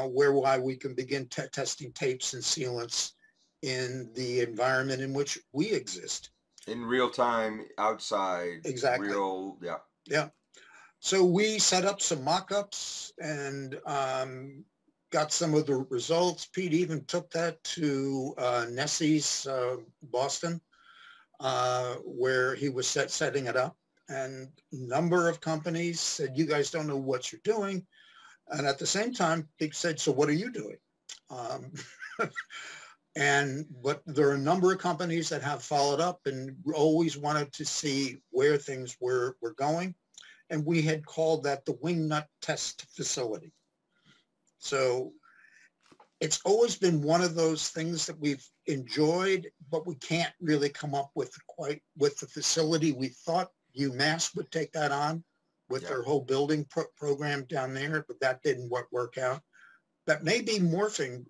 whereby we can begin testing tapes and sealants in the environment in which we exist. In real time, outside. Exactly. Real, yeah. Yeah. So we set up some mock-ups and got some of the results. Pete even took that to Nessie's Boston, where he was setting it up. And a number of companies said, you guys don't know what you're doing. And at the same time, Pete said, so what are you doing? But there are a number of companies that have followed up and always wanted to see where things were going. And we had called that the Wingnut Test Facility. So it's always been one of those things that we've enjoyed, but we can't really come up with the facility. We thought UMass would take that on with their whole building program down there, but that didn't work out. That may be morphing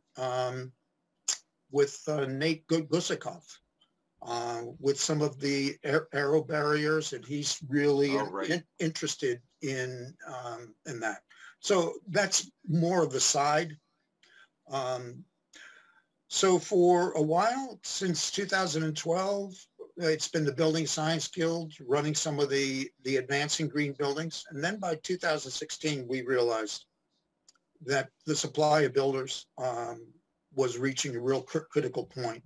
with Nate Gusikoff. With some of the aero barriers, and he's really interested in that. So that's more of the side. So for a while, since 2012, it's been the Building Science Guild running some of the advancing green buildings. And then by 2016, we realized that the supply of builders was reaching a real critical point,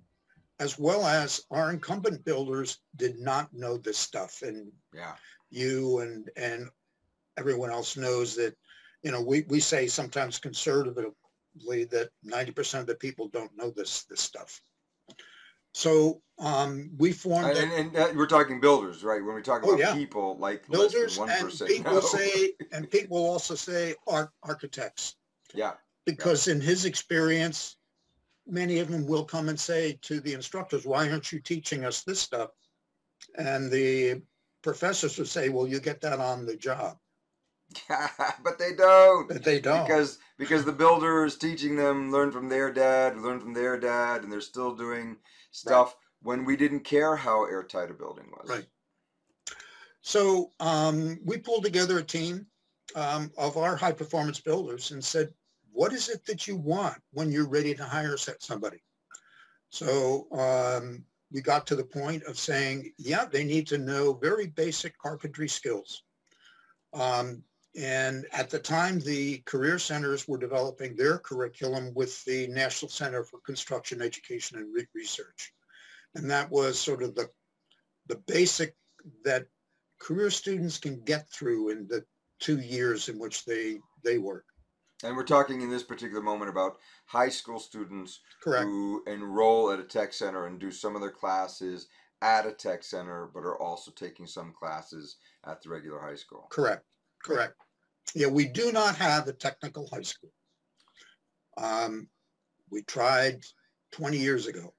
as well as our incumbent builders did not know this stuff. And you and everyone else knows that, you know, we say sometimes conservatively that 90% of the people don't know this stuff. So we formed, and we're talking builders, right? When we talk about people, like builders, less than 1%. And people say, and people will also say architects. Yeah. Because in his experience, many of them will come and say to the instructors, why aren't you teaching us this stuff? And the professors would say, well, you get that on the job. But they don't. But they don't. Because the builder is teaching them, learn from their dad, and they're still doing stuff when we didn't care how airtight a building was. Right. So we pulled together a team of our high performance builders and said, what is it that you want when you're ready to hire somebody? So we got to the point of saying, yeah, they need to know very basic carpentry skills. And at the time, the career centers were developing their curriculum with the National Center for Construction Education and Research. And that was sort of the basic that career students can get through in the 2 years in which they work. And we're talking in this particular moment about high school students Correct. who enroll at a tech center and do some of their classes at a tech center, but are also taking some classes at the regular high school. Correct. Correct. Yeah, we do not have a technical high school. We tried 20 years ago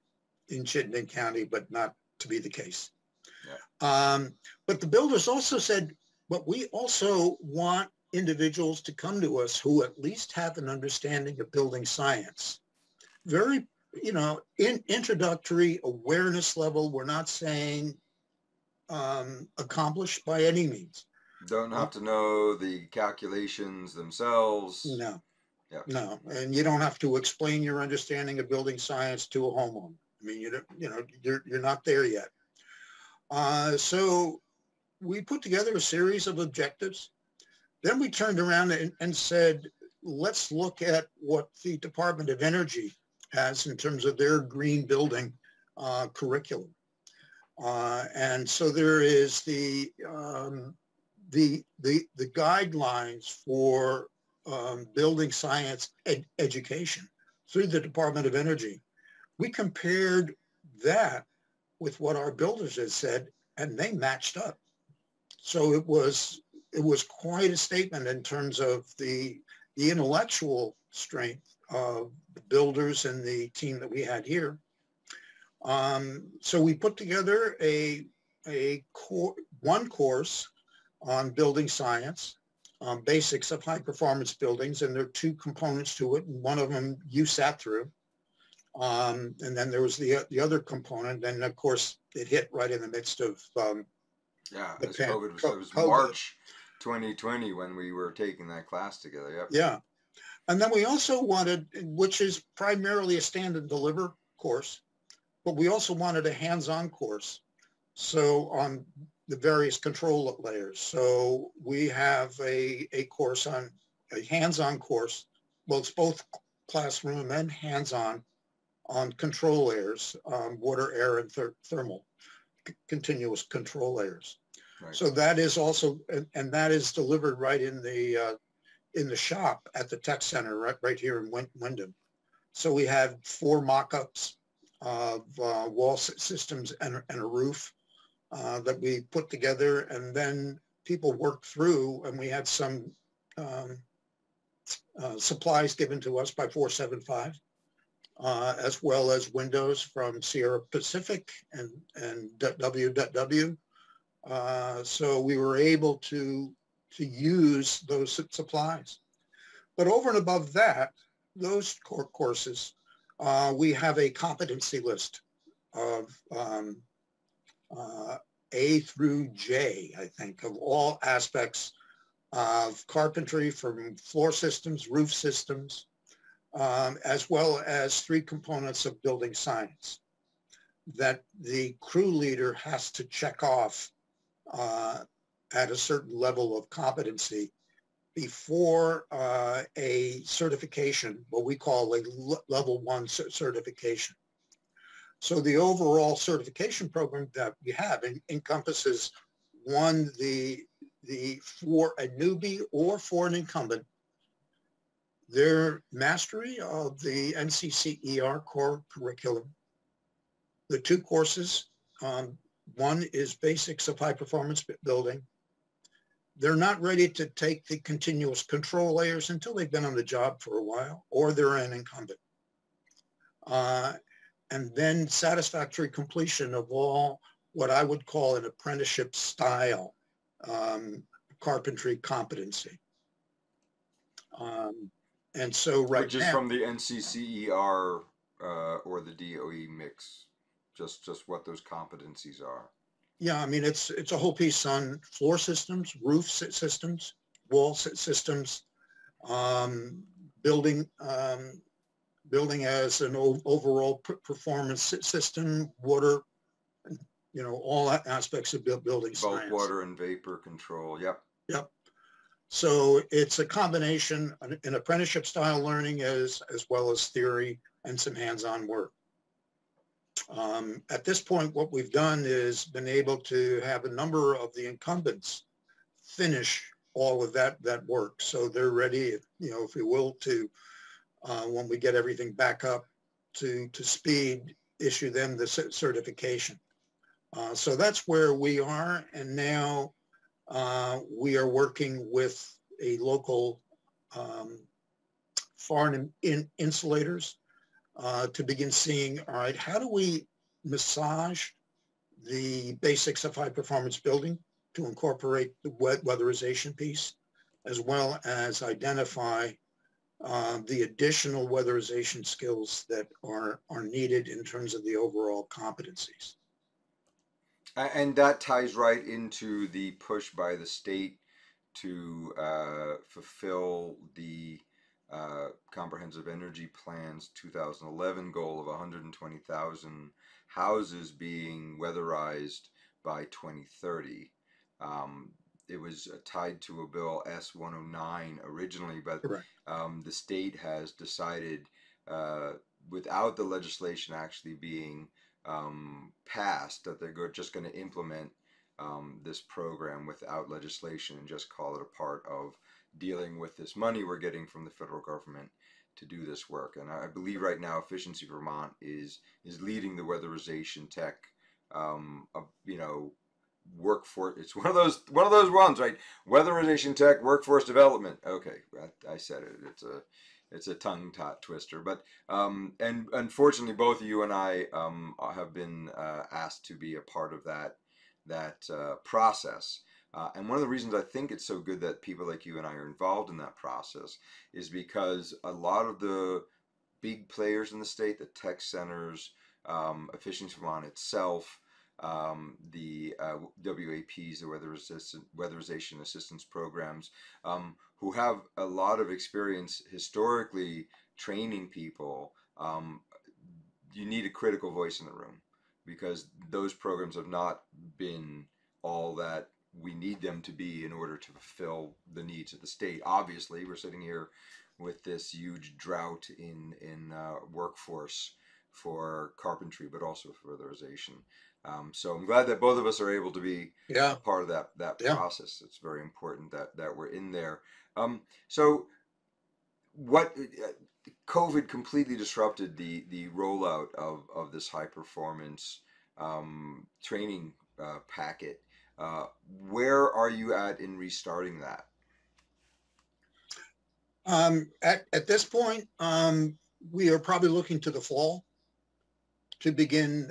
in Chittenden County, but not to be the case. Yeah. But the builders also said, but we also want individuals to come to us who at least have an understanding of building science. Very, you know, introductory awareness level. We're not saying accomplished by any means. Don't have to know the calculations themselves. No. Yeah. No, and you don't have to explain your understanding of building science to a homeowner. I mean, you're not there yet. So we put together a series of objectives. Then we turned around and said, let's look at what the Department of Energy has in terms of their green building curriculum. And so there is the guidelines for building science education through the Department of Energy. We compared that with what our builders had said, and they matched up. So it was quite a statement in terms of the intellectual strength of the builders and the team that we had here. So we put together one course on building science, basics of high performance buildings, and there are two components to it. And one of them you sat through. And then there was the other component, and of course it hit right in the midst of COVID. It was March 2020 when we were taking that class together. Yep. Yeah. And then we also wanted, which is primarily a stand and deliver course, but we also wanted a hands-on course. So the various control layers. So we have a course on a hands-on course. Well, it's both classroom and hands-on on control layers, water, air, and thermal continuous control layers. Right. So that is also, and that is delivered right in the shop at the tech center, right here in Wyndham. So we had 4 mock-ups of wall systems and a roof that we put together, and then people worked through, and we had some supplies given to us by 475, as well as windows from Sierra Pacific and WW. So we were able to use those supplies. But over and above that, those courses, we have a competency list of A through J, I think, of all aspects of carpentry, from floor systems, roof systems, as well as 3 components of building science that the crew leader has to check off at a certain level of competency before a certification, what we call a level 1 certification. So the overall certification program that we have encompasses, 1, the for a newbie or for an incumbent, their mastery of the NCCER core curriculum. The 2 courses, one is basics of high performance building. They're not ready to take the continuous control layers until they've been on the job for a while, or they're an incumbent. And then satisfactory completion of all what I would call an apprenticeship style carpentry competency. And so right Which is now, from the NCCER or the DOE mix, just what those competencies are. Yeah, I mean, it's a whole piece on floor systems, roof systems, wall systems, building as an overall performance system, water, you know, all aspects of building science. Bulk water and vapor control, yep. Yep. So it's a combination, an apprenticeship style learning as well as theory and some hands-on work. At this point, what we've done is been able to have a number of the incumbents finish all of that work. So they're ready, you know, if you will, to, when we get everything back up to speed, issue them the certification. So that's where we are. And now we are working with a local foreign insulators to begin seeing, all right, how do we massage the basics of high performance building to incorporate the weatherization piece, as well as identify the additional weatherization skills that are needed in terms of the overall competencies. And that ties right into the push by the state to fulfill the Comprehensive Energy Plan's 2011 goal of 120,000 houses being weatherized by 2030. It was tied to a bill S-109 originally, but the state has decided, without the legislation actually being passed, that they're just going to implement this program without legislation and just call it a part of dealing with this money we're getting from the federal government to do this work. And I believe right now Efficiency Vermont is leading the weatherization tech, you know, workforce. It's one of those ones, right? Weatherization tech, workforce development. Okay, I said it. It's a tongue twister, but and unfortunately, both you and I have been asked to be a part of that process. And one of the reasons I think it's so good that people like you and I are involved in that process is because a lot of the big players in the state, the tech centers, Efficiency Vermont itself, the WAPs, the weatherization assistance programs, who have a lot of experience historically training people, you need a critical voice in the room, because those programs have not been all that we need them to be in order to fulfill the needs of the state. Obviously, we're sitting here with this huge drought in workforce for carpentry, but also for weatherization. So I'm glad that both of us are able to be a part of that process. It's very important that we're in there. So what COVID completely disrupted the rollout of this high performance training packet. Where are you at in restarting that? At this point, we are probably looking to the fall to begin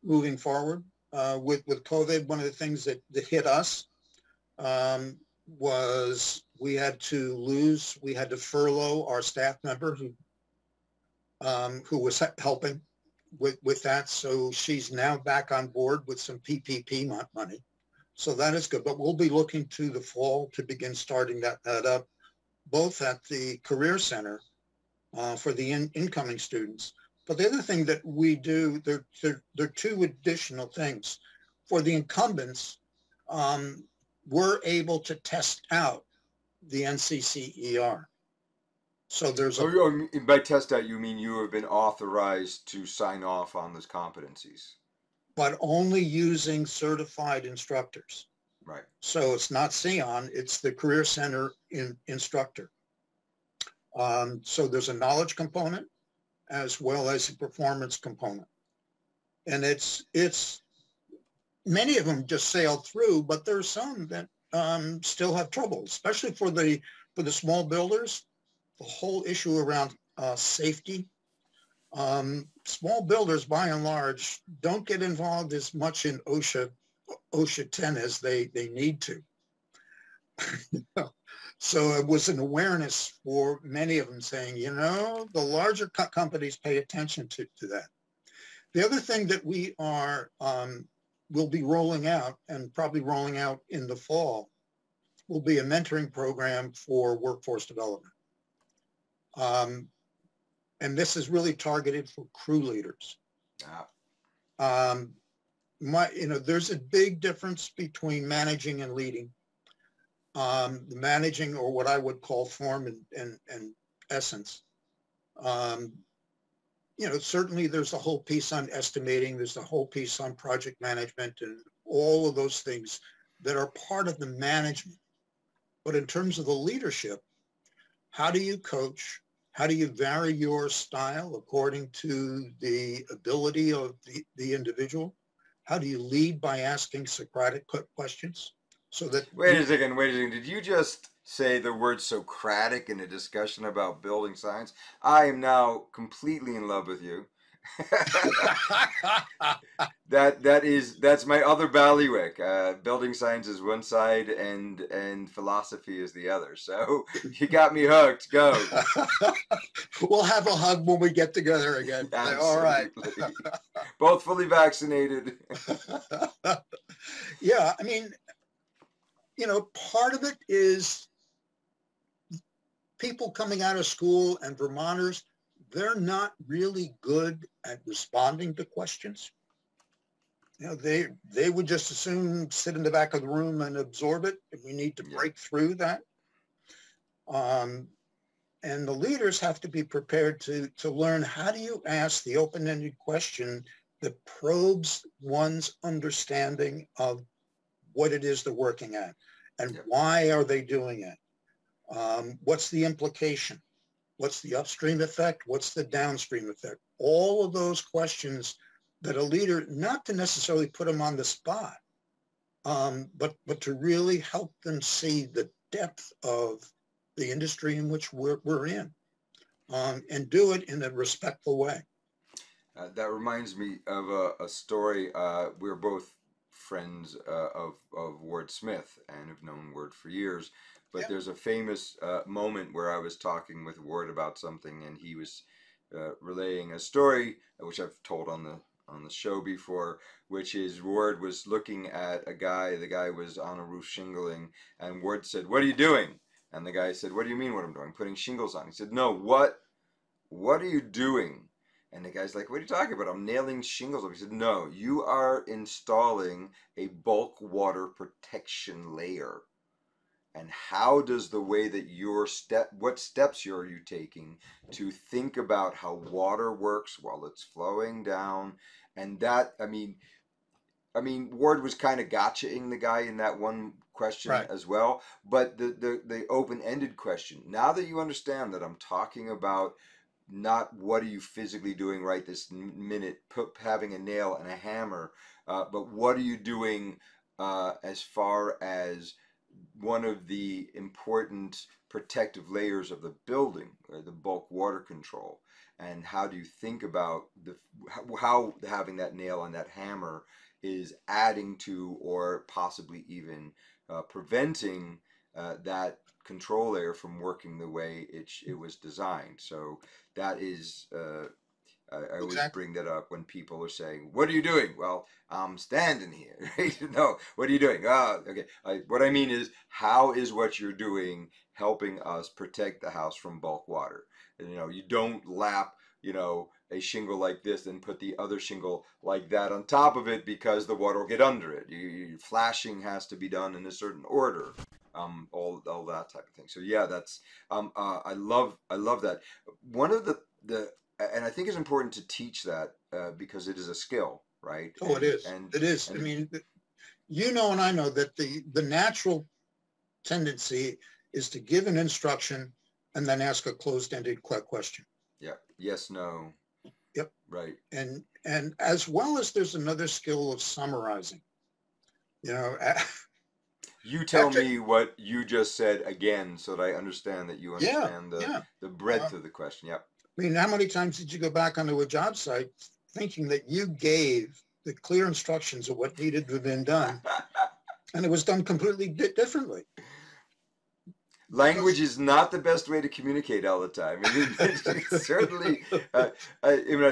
moving forward. With COVID, one of the things that hit us was we had to furlough our staff member who was helping with that. So she's now back on board with some PPP money. So that is good, but we'll be looking to the fall to begin starting that up, both at the Career Center for the incoming students. But the other thing that we do, there are two additional things. For the incumbents, we're able to test out the NCCER. So there's by test out, you mean you have been authorized to sign off on those competencies? But only using certified instructors. Right. So it's not SEON, it's the Career Center instructor. So there's a knowledge component as well as a performance component. And it's many of them just sailed through, but there's some that still have trouble, especially for the small builders. The whole issue around safety. Small builders, by and large, don't get involved as much in OSHA 10 as they need to. So it was an awareness for many of them saying, you know, the larger companies pay attention to that. The other thing that we will be rolling out, and probably rolling out in the fall, will be a mentoring program for workforce development. And this is really targeted for crew leaders. There's a big difference between managing and leading. The managing, or what I would call form and essence. Certainly there's a whole piece on estimating, there's a whole piece on project management and all of those things that are part of the management. But in terms of the leadership, how do you coach? How do you vary your style according to the ability of the individual? How do you lead by asking Socratic questions? So that wait a second. Did you just say the word Socratic in a discussion about building science? I am now completely in love with you. That's my other bailiwick. Building science is one side and philosophy is the other. So you got me hooked. Go. We'll have a hug when we get together again. All right. Both fully vaccinated. Yeah, I mean, part of it is people coming out of school and Vermonters, they're not really good at responding to questions. They would just as soon sit in the back of the room and absorb it. And we need to break through that. And the leaders have to be prepared to learn, how do you ask the open-ended question that probes one's understanding of what it is they're working at and why are they doing it? What's the implication? What's the upstream effect? What's the downstream effect? All of those questions that a leader, not to necessarily put them on the spot, but to really help them see the depth of the industry in which we're in, and do it in a respectful way. That reminds me of a story. We're both friends of Ward Smith and have known Ward for years. But there's a famous moment where I was talking with Ward about something, and he was relaying a story, which I've told on the show before, which is Ward was looking at a guy. The guy was on a roof shingling, and Ward said, "What are you doing?" And the guy said, "What do you mean what I'm doing? Putting shingles on." He said, "No, what are you doing And the guy's like, what are you talking about? I'm nailing shingles up. He said, no, you are installing a bulk water protection layer. And how does the way that what steps are you taking to think about how water works while it's flowing down? And that, Ward was kind of gotchaing the guy in that one question Right. as well. But the open-ended question, now that you understand that I'm talking about not what are you physically doing right this minute, having a nail and a hammer, but what are you doing as far as one of the important protective layers of the building, or the bulk water control, and how do you think about how having that nail and that hammer is adding to or possibly even preventing that control layer from working the way it was designed. So that is I always Exactly. bring that up when people are saying, "What are you doing?" Well, I'm standing here. Right? No, what are you doing? Okay. What I mean is, how is what you're doing helping us protect the house from bulk water? And, you don't lap, a shingle like this and put the other shingle like that on top of it because the water will get under it. Flashing has to be done in a certain order. All that type of thing. So yeah, that's I love that. One of the and I think it's important to teach that because it is a skill, right? Oh, it is. It is. And I mean, and I know that the natural tendency is to give an instruction and then ask a closed-ended question. yeah, yes, no. Yep. Right. And as well as there's another skill of summarizing. You tell me what you just said again so that I understand that you understand the breadth of the question. Yep. I mean, how many times did you go back onto a job site thinking that you gave the clear instructions of what needed to have been done, and it was done completely differently? Language is not the best way to communicate all the time. It's certainly,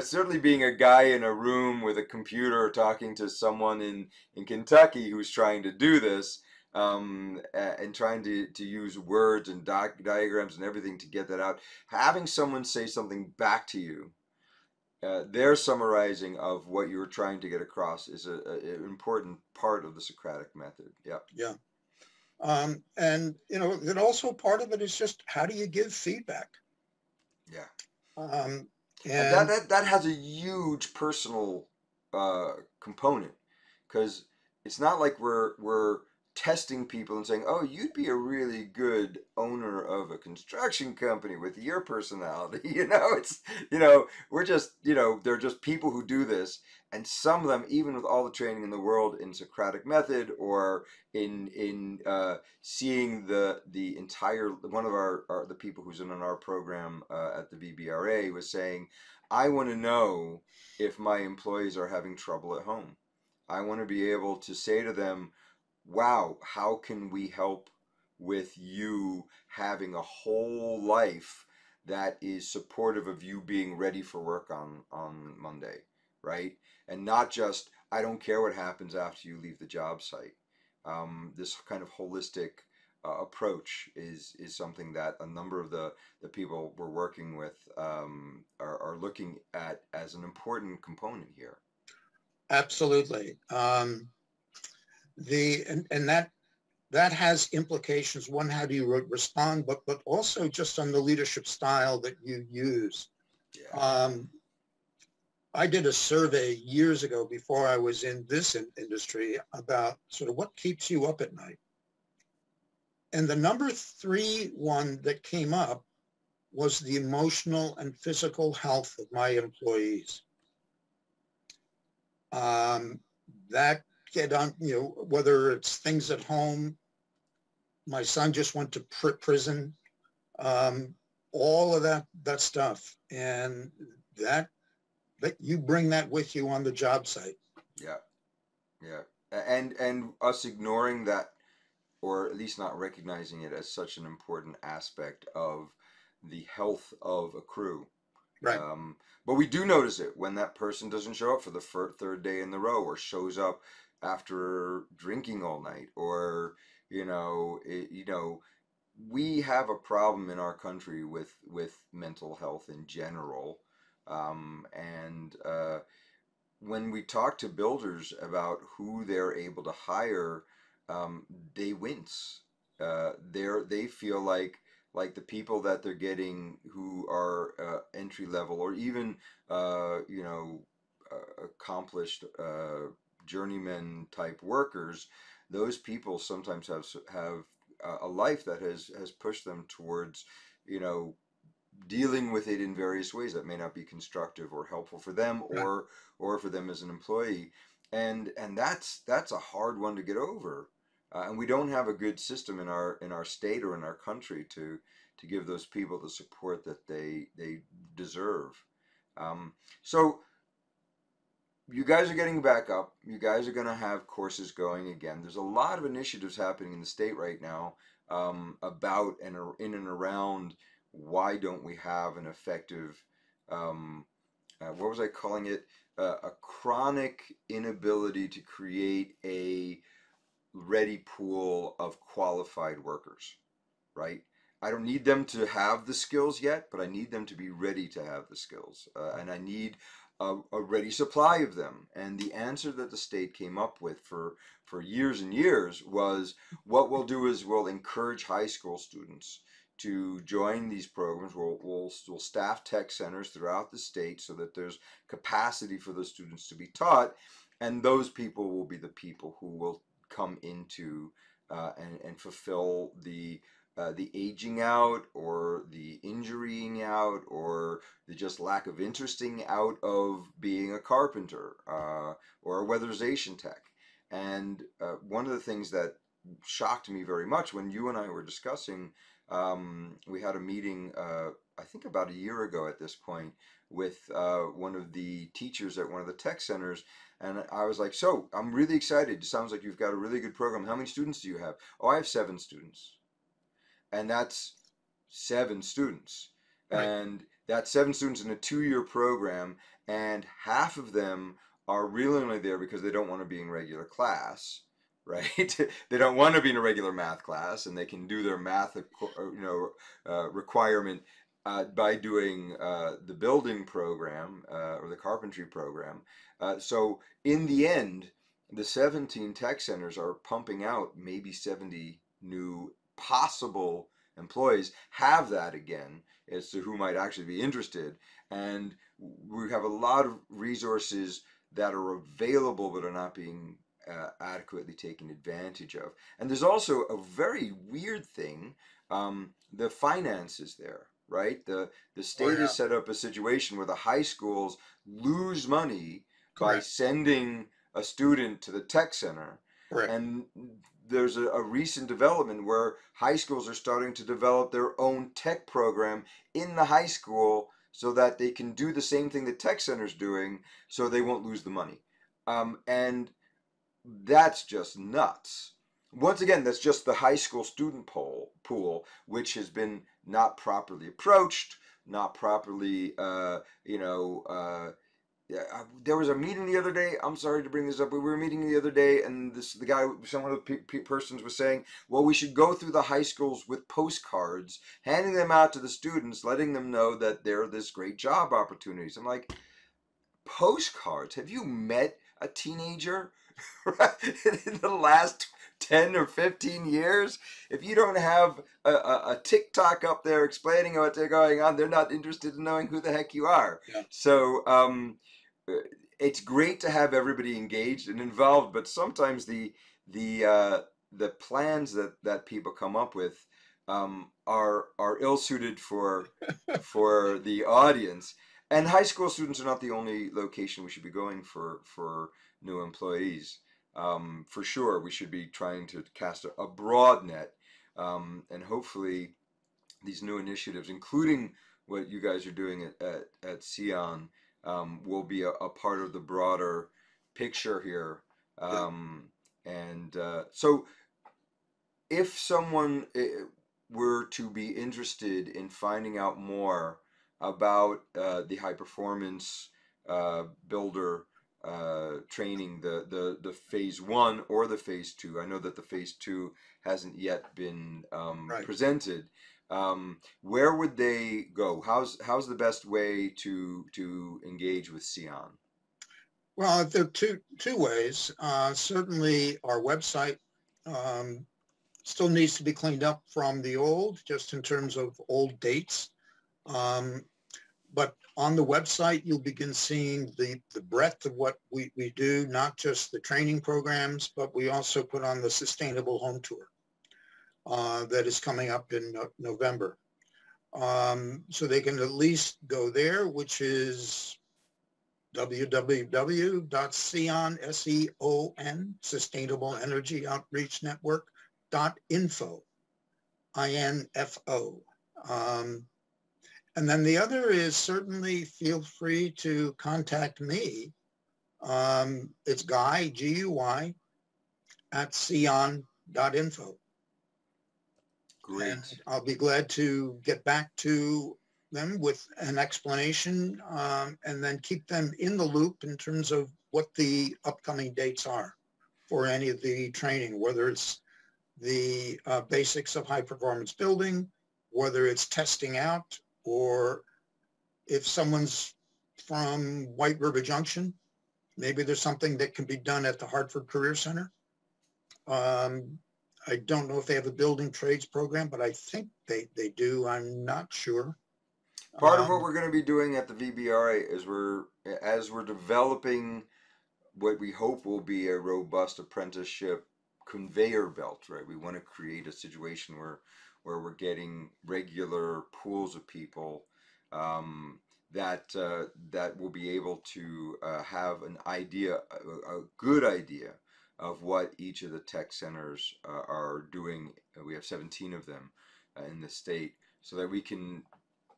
certainly being a guy in a room with a computer talking to someone in Kentucky who's trying to do this, and trying to use words and diagrams and everything to get that out. Having someone say something back to you, their summarizing of what you were trying to get across is an important part of the Socratic method. Yep. Yeah. And then also part of it is just how do you give feedback? Yeah. And that has a huge personal component, because it's not like we're testing people and saying, oh, you'd be a really good owner of a construction company with your personality. It's we're just they're just people who do this, and some of them, even with all the training in the world in Socratic method or in seeing the entire, one of the people who's in our program at the VBRA was saying, I want to know if my employees are having trouble at home. I want to be able to say to them, wow, how can we help with you having a whole life that is supportive of you being ready for work on Monday, right? And not just, I don't care what happens after you leave the job site. This kind of holistic approach is something that a number of the people we're working with are looking at as an important component here. Absolutely. That has implications. One, how do you respond, but also just on the leadership style that you use. Yeah. I did a survey years ago before I was in this industry about sort of what keeps you up at night. And the number 3 one that came up was the emotional and physical health of my employees. That get on, whether it's things at home, my son just went to prison, all of that stuff, and that you bring that with you on the job site. Yeah, and us ignoring that, or at least not recognizing it as such an important aspect of the health of a crew. Right. But we do notice it when that person doesn't show up for the third day in the row, or shows up after drinking all night, or we have a problem in our country with mental health in general. And when we talk to builders about who they're able to hire, they wince. They feel like the people that they're getting who are entry level, or even you know, accomplished journeyman type workers, those people sometimes have a life that has pushed them towards, you know, dealing with it in various ways that may not be constructive or helpful for them, or for them as an employee, and that's a hard one to get over, and we don't have a good system in our state or in our country to give those people the support that they deserve. So you guys are getting back up. You guys are going to have courses going again. There's a lot of initiatives happening in the state right now, about and in and around why don't we have an effective, what was I calling it? A chronic inability to create a ready pool of qualified workers, right? I don't need them to have the skills yet, but I need them to be ready to have the skills, and I need a ready supply of them. And the answer that the state came up with for years and years was, what we'll do is we'll encourage high school students to join these programs. We'll staff tech centers throughout the state so that there's capacity for those students to be taught, and those people will be the people who will come into and fulfill the aging out, or the injurying out, or the just lack of interesting out of being a carpenter, or a weatherization tech. And one of the things that shocked me very much when you and I were discussing, we had a meeting, I think about a year ago at this point, with one of the teachers at one of the tech centers. And I was like, so I'm really excited. It sounds like you've got a really good program. How many students do you have? Oh, I have 7 students. And that's 7 students. Right. And that's 7 students in a 2-year program, and half of them are really only there because they don't want to be in regular class, right? They don't want to be in a regular math class, and they can do their math, requirement by doing the building program, or the carpentry program. So in the end, the 17 tech centers are pumping out maybe 70 new possible employees. Have that again as to who might actually be interested, and we have a lot of resources that are available but are not being adequately taken advantage of. And there's also a very weird thing, the finances there, right? The state has set up a situation where the high schools lose money by sending a student to the tech center. Correct. And there's a recent development where high schools are starting to develop their own tech program in the high school so that they can do the same thing the tech center's doing, so they won't lose the money. And that's just nuts. Once again, that's just the high school student pool, which has been not properly approached, not properly, there was a meeting the other day. I'm sorry to bring this up, but we were meeting the other day, and some of the persons was saying, well, we should go through the high schools with postcards, handing them out to the students, letting them know that there are this great job opportunities. I'm like, postcards? Have you met a teenager in the last 10 or 15 years? If you don't have a TikTok up there explaining what's going on, they're not interested in knowing who the heck you are. Yeah. So it's great to have everybody engaged and involved, but sometimes the plans that people come up with are ill-suited for the audience. And high school students are not the only location we should be going for new employees. For sure, we should be trying to cast a broad net, and hopefully these new initiatives, including what you guys are doing at SEON, will be a part of the broader picture here. So if someone were to be interested in finding out more about the high performance builder training, the phase 1 or the phase 2, I know that the phase 2 hasn't yet been presented, where would they go? How's the best way to engage with SEON? Well, there are two ways. Certainly, our website still needs to be cleaned up from the old, just in terms of old dates. But on the website, you'll begin seeing the breadth of what we do, not just the training programs, but we also put on the Sustainable Home Tour that is coming up in November. So they can at least go there, which is www.SEON, S-E-O-N, Sustainable Energy Outreach Network.info, I-N-F-O. And then the other is certainly feel free to contact me. It's Guy, G-U-Y, at SEON.info. Great. And I'll be glad to get back to them with an explanation and then keep them in the loop in terms of what the upcoming dates are for any of the training, whether it's the basics of high performance building, whether it's testing out, or if someone's from White River Junction, maybe there's something that can be done at the Hartford Career Center. I don't know if they have a building trades program, but I think they do. I'm not sure. Part of what we're going to be doing at the VBRA is as we're developing what we hope will be a robust apprenticeship conveyor belt, right? We want to create a situation where we're getting regular pools of people that will be able to have an idea, a good idea of what each of the tech centers are doing. We have 17 of them in the state, so that we can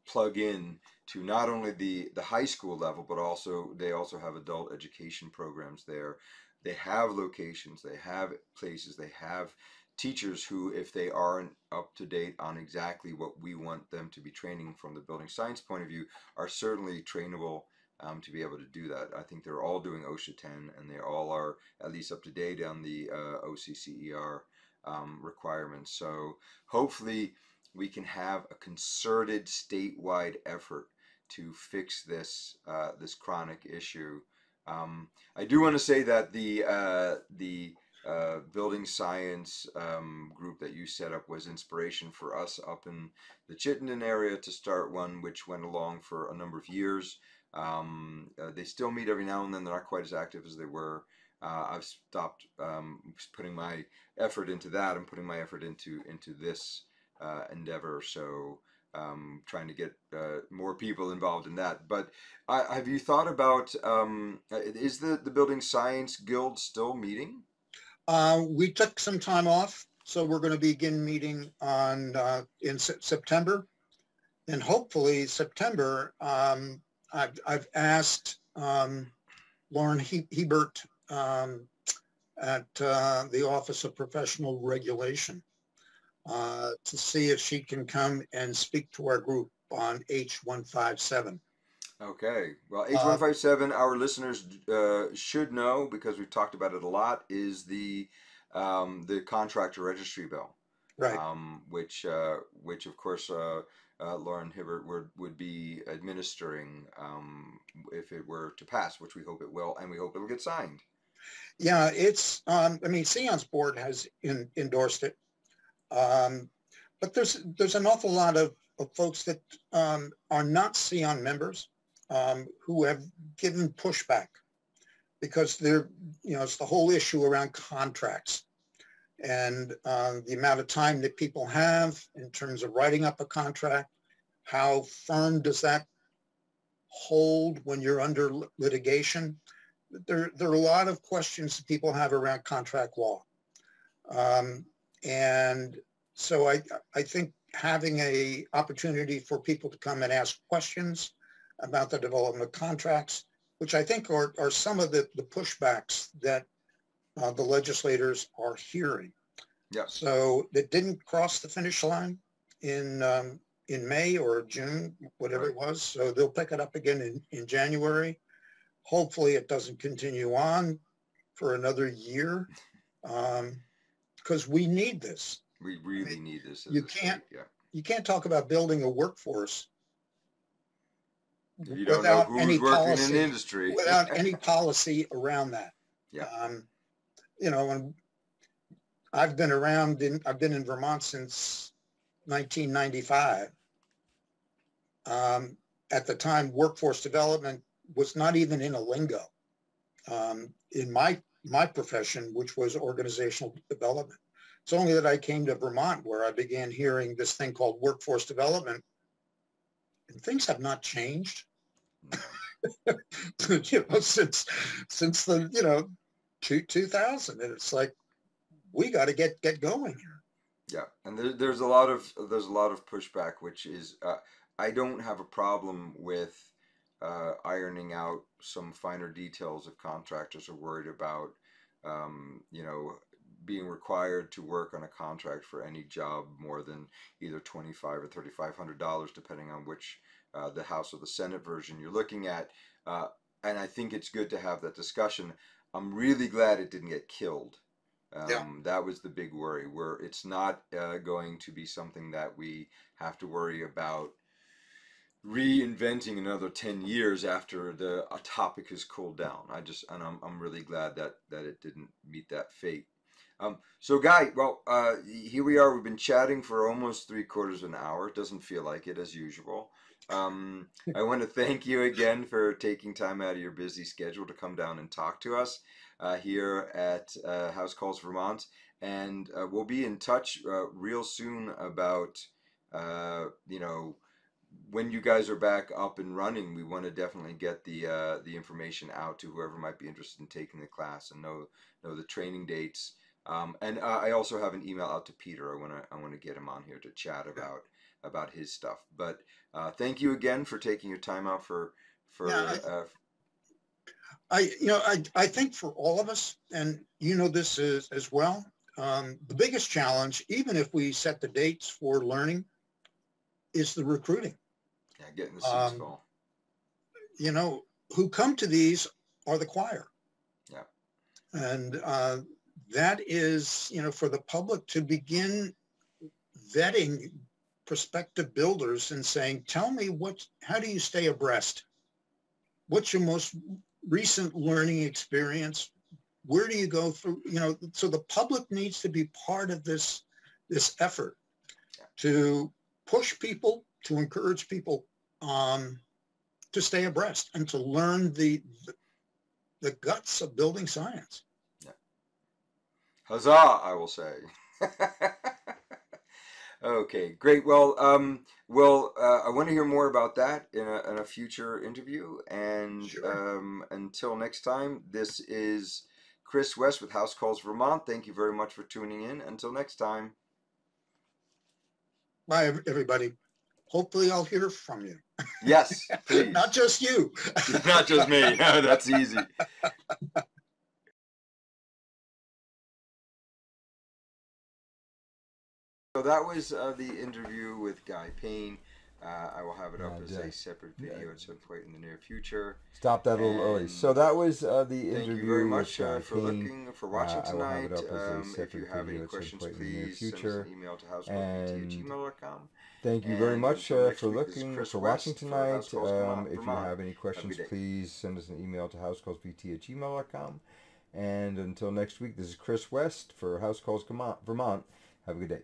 plug in to not only the high school level, but they also have adult education programs there. They have locations, they have places, they have teachers who, if they aren't up to date on exactly what we want them to be training from the building science point of view, are certainly trainable to be able to do that. I think they're all doing OSHA 10, and they all are at least up to date on the OCCER requirements. So hopefully we can have a concerted statewide effort to fix this this chronic issue. I do want to say that the building science group that you set up was inspiration for us up in the Chittenden area to start one, which went along for a number of years. They still meet every now and then. They're not quite as active as they were. I've stopped putting my effort into that. I'm putting my effort into this endeavor. So trying to get more people involved in that. But have you thought about, is the Building Science Guild still meeting? We took some time off, so we're going to begin meeting on in September, and hopefully September. I've asked Lauren Hebert at the Office of Professional Regulation to see if she can come and speak to our group on H157. Okay. Well, H157, our listeners should know, because we've talked about it a lot, is the contractor registry bill, right? Which of course Lauren Hibbert would be administering if it were to pass, which we hope it will, and we hope it'll get signed. Yeah, it's. I mean, SEON's board has endorsed it, but there's an awful lot of folks that are not SEON members. Who have given pushback because it's the whole issue around contracts and the amount of time that people have in terms of writing up a contract. How firm does that hold when you're under litigation? There are a lot of questions that people have around contract law. And so I think having a opportunity for people to come and ask questions about the development of contracts, which I think are some of the pushbacks that the legislators are hearing. Yeah. So that didn't cross the finish line in May or June, whatever it was. So they'll pick it up again in January. Hopefully it doesn't continue on for another year, because we need this. We really need this. You can't. Yeah. you can't talk about building a workforce you don't know without who's any working policy, in the industry. without any policy around that. Yeah. You know, and I've been in Vermont since 1995. At the time, workforce development was not even in a lingo. In my profession, which was organizational development. It's only that I came to Vermont where I began hearing this thing called workforce development, and things have not changed. You know, since the 2000, and it's like we got to get going here. Yeah, and there's a lot of pushback, which is I don't have a problem with ironing out some finer details if contractors are worried about being required to work on a contract for any job more than either $2,500 or $3,500, depending on which the House or the Senate version you're looking at. And I think it's good to have that discussion. I'm really glad it didn't get killed. That was the big worry, where it's not going to be something that we have to worry about reinventing another 10 years after a topic has cooled down. I'm really glad that it didn't meet that fate. So Guy, well, here we are. We've been chatting for almost 3/4 of an hour. It doesn't feel like it, as usual. I want to thank you again for taking time out of your busy schedule to come down and talk to us here at House Calls Vermont. And we'll be in touch real soon about, when you guys are back up and running. We want to definitely get the information out to whoever might be interested in taking the class and know the training dates. And I also have an email out to Peter. I want to get him on here to chat about his stuff. But thank you again for taking your time out for. I think for all of us, and this as well, the biggest challenge, even if we set the dates for learning, is the recruiting. Yeah, getting the seats full. Who come to these are the choir. Yeah. And that is, for the public to begin vetting prospective builders and saying, tell me how do you stay abreast? What's your most recent learning experience? Where do you go through, so the public needs to be part of this effort to push people, to encourage people to stay abreast and to learn the guts of building science. Yeah. Huzzah, I will say. Okay, great. Well, I want to hear more about that in a future interview. And sure. Until next time, this is Chris West with House Calls Vermont. Thank you very much for tuning in. Until next time. Bye, everybody. Hopefully I'll hear from you. Yes, please. Not just you. Not just me. That's easy. So that was the interview with Guy Payne. I will have it up as a separate video at some point in the near future. Stop that a little early. So that was the interview. Thank you very much for watching tonight. I will have it up as a If you separate have any video at some questions, point in the near please send us future. an email to housecallsvt@gmail.com. Thank you very much for watching tonight. If you have any questions, please send us an email to housecallsvt@gmail.com. And until next week, this is Chris West for House Calls Vermont. Have a good day.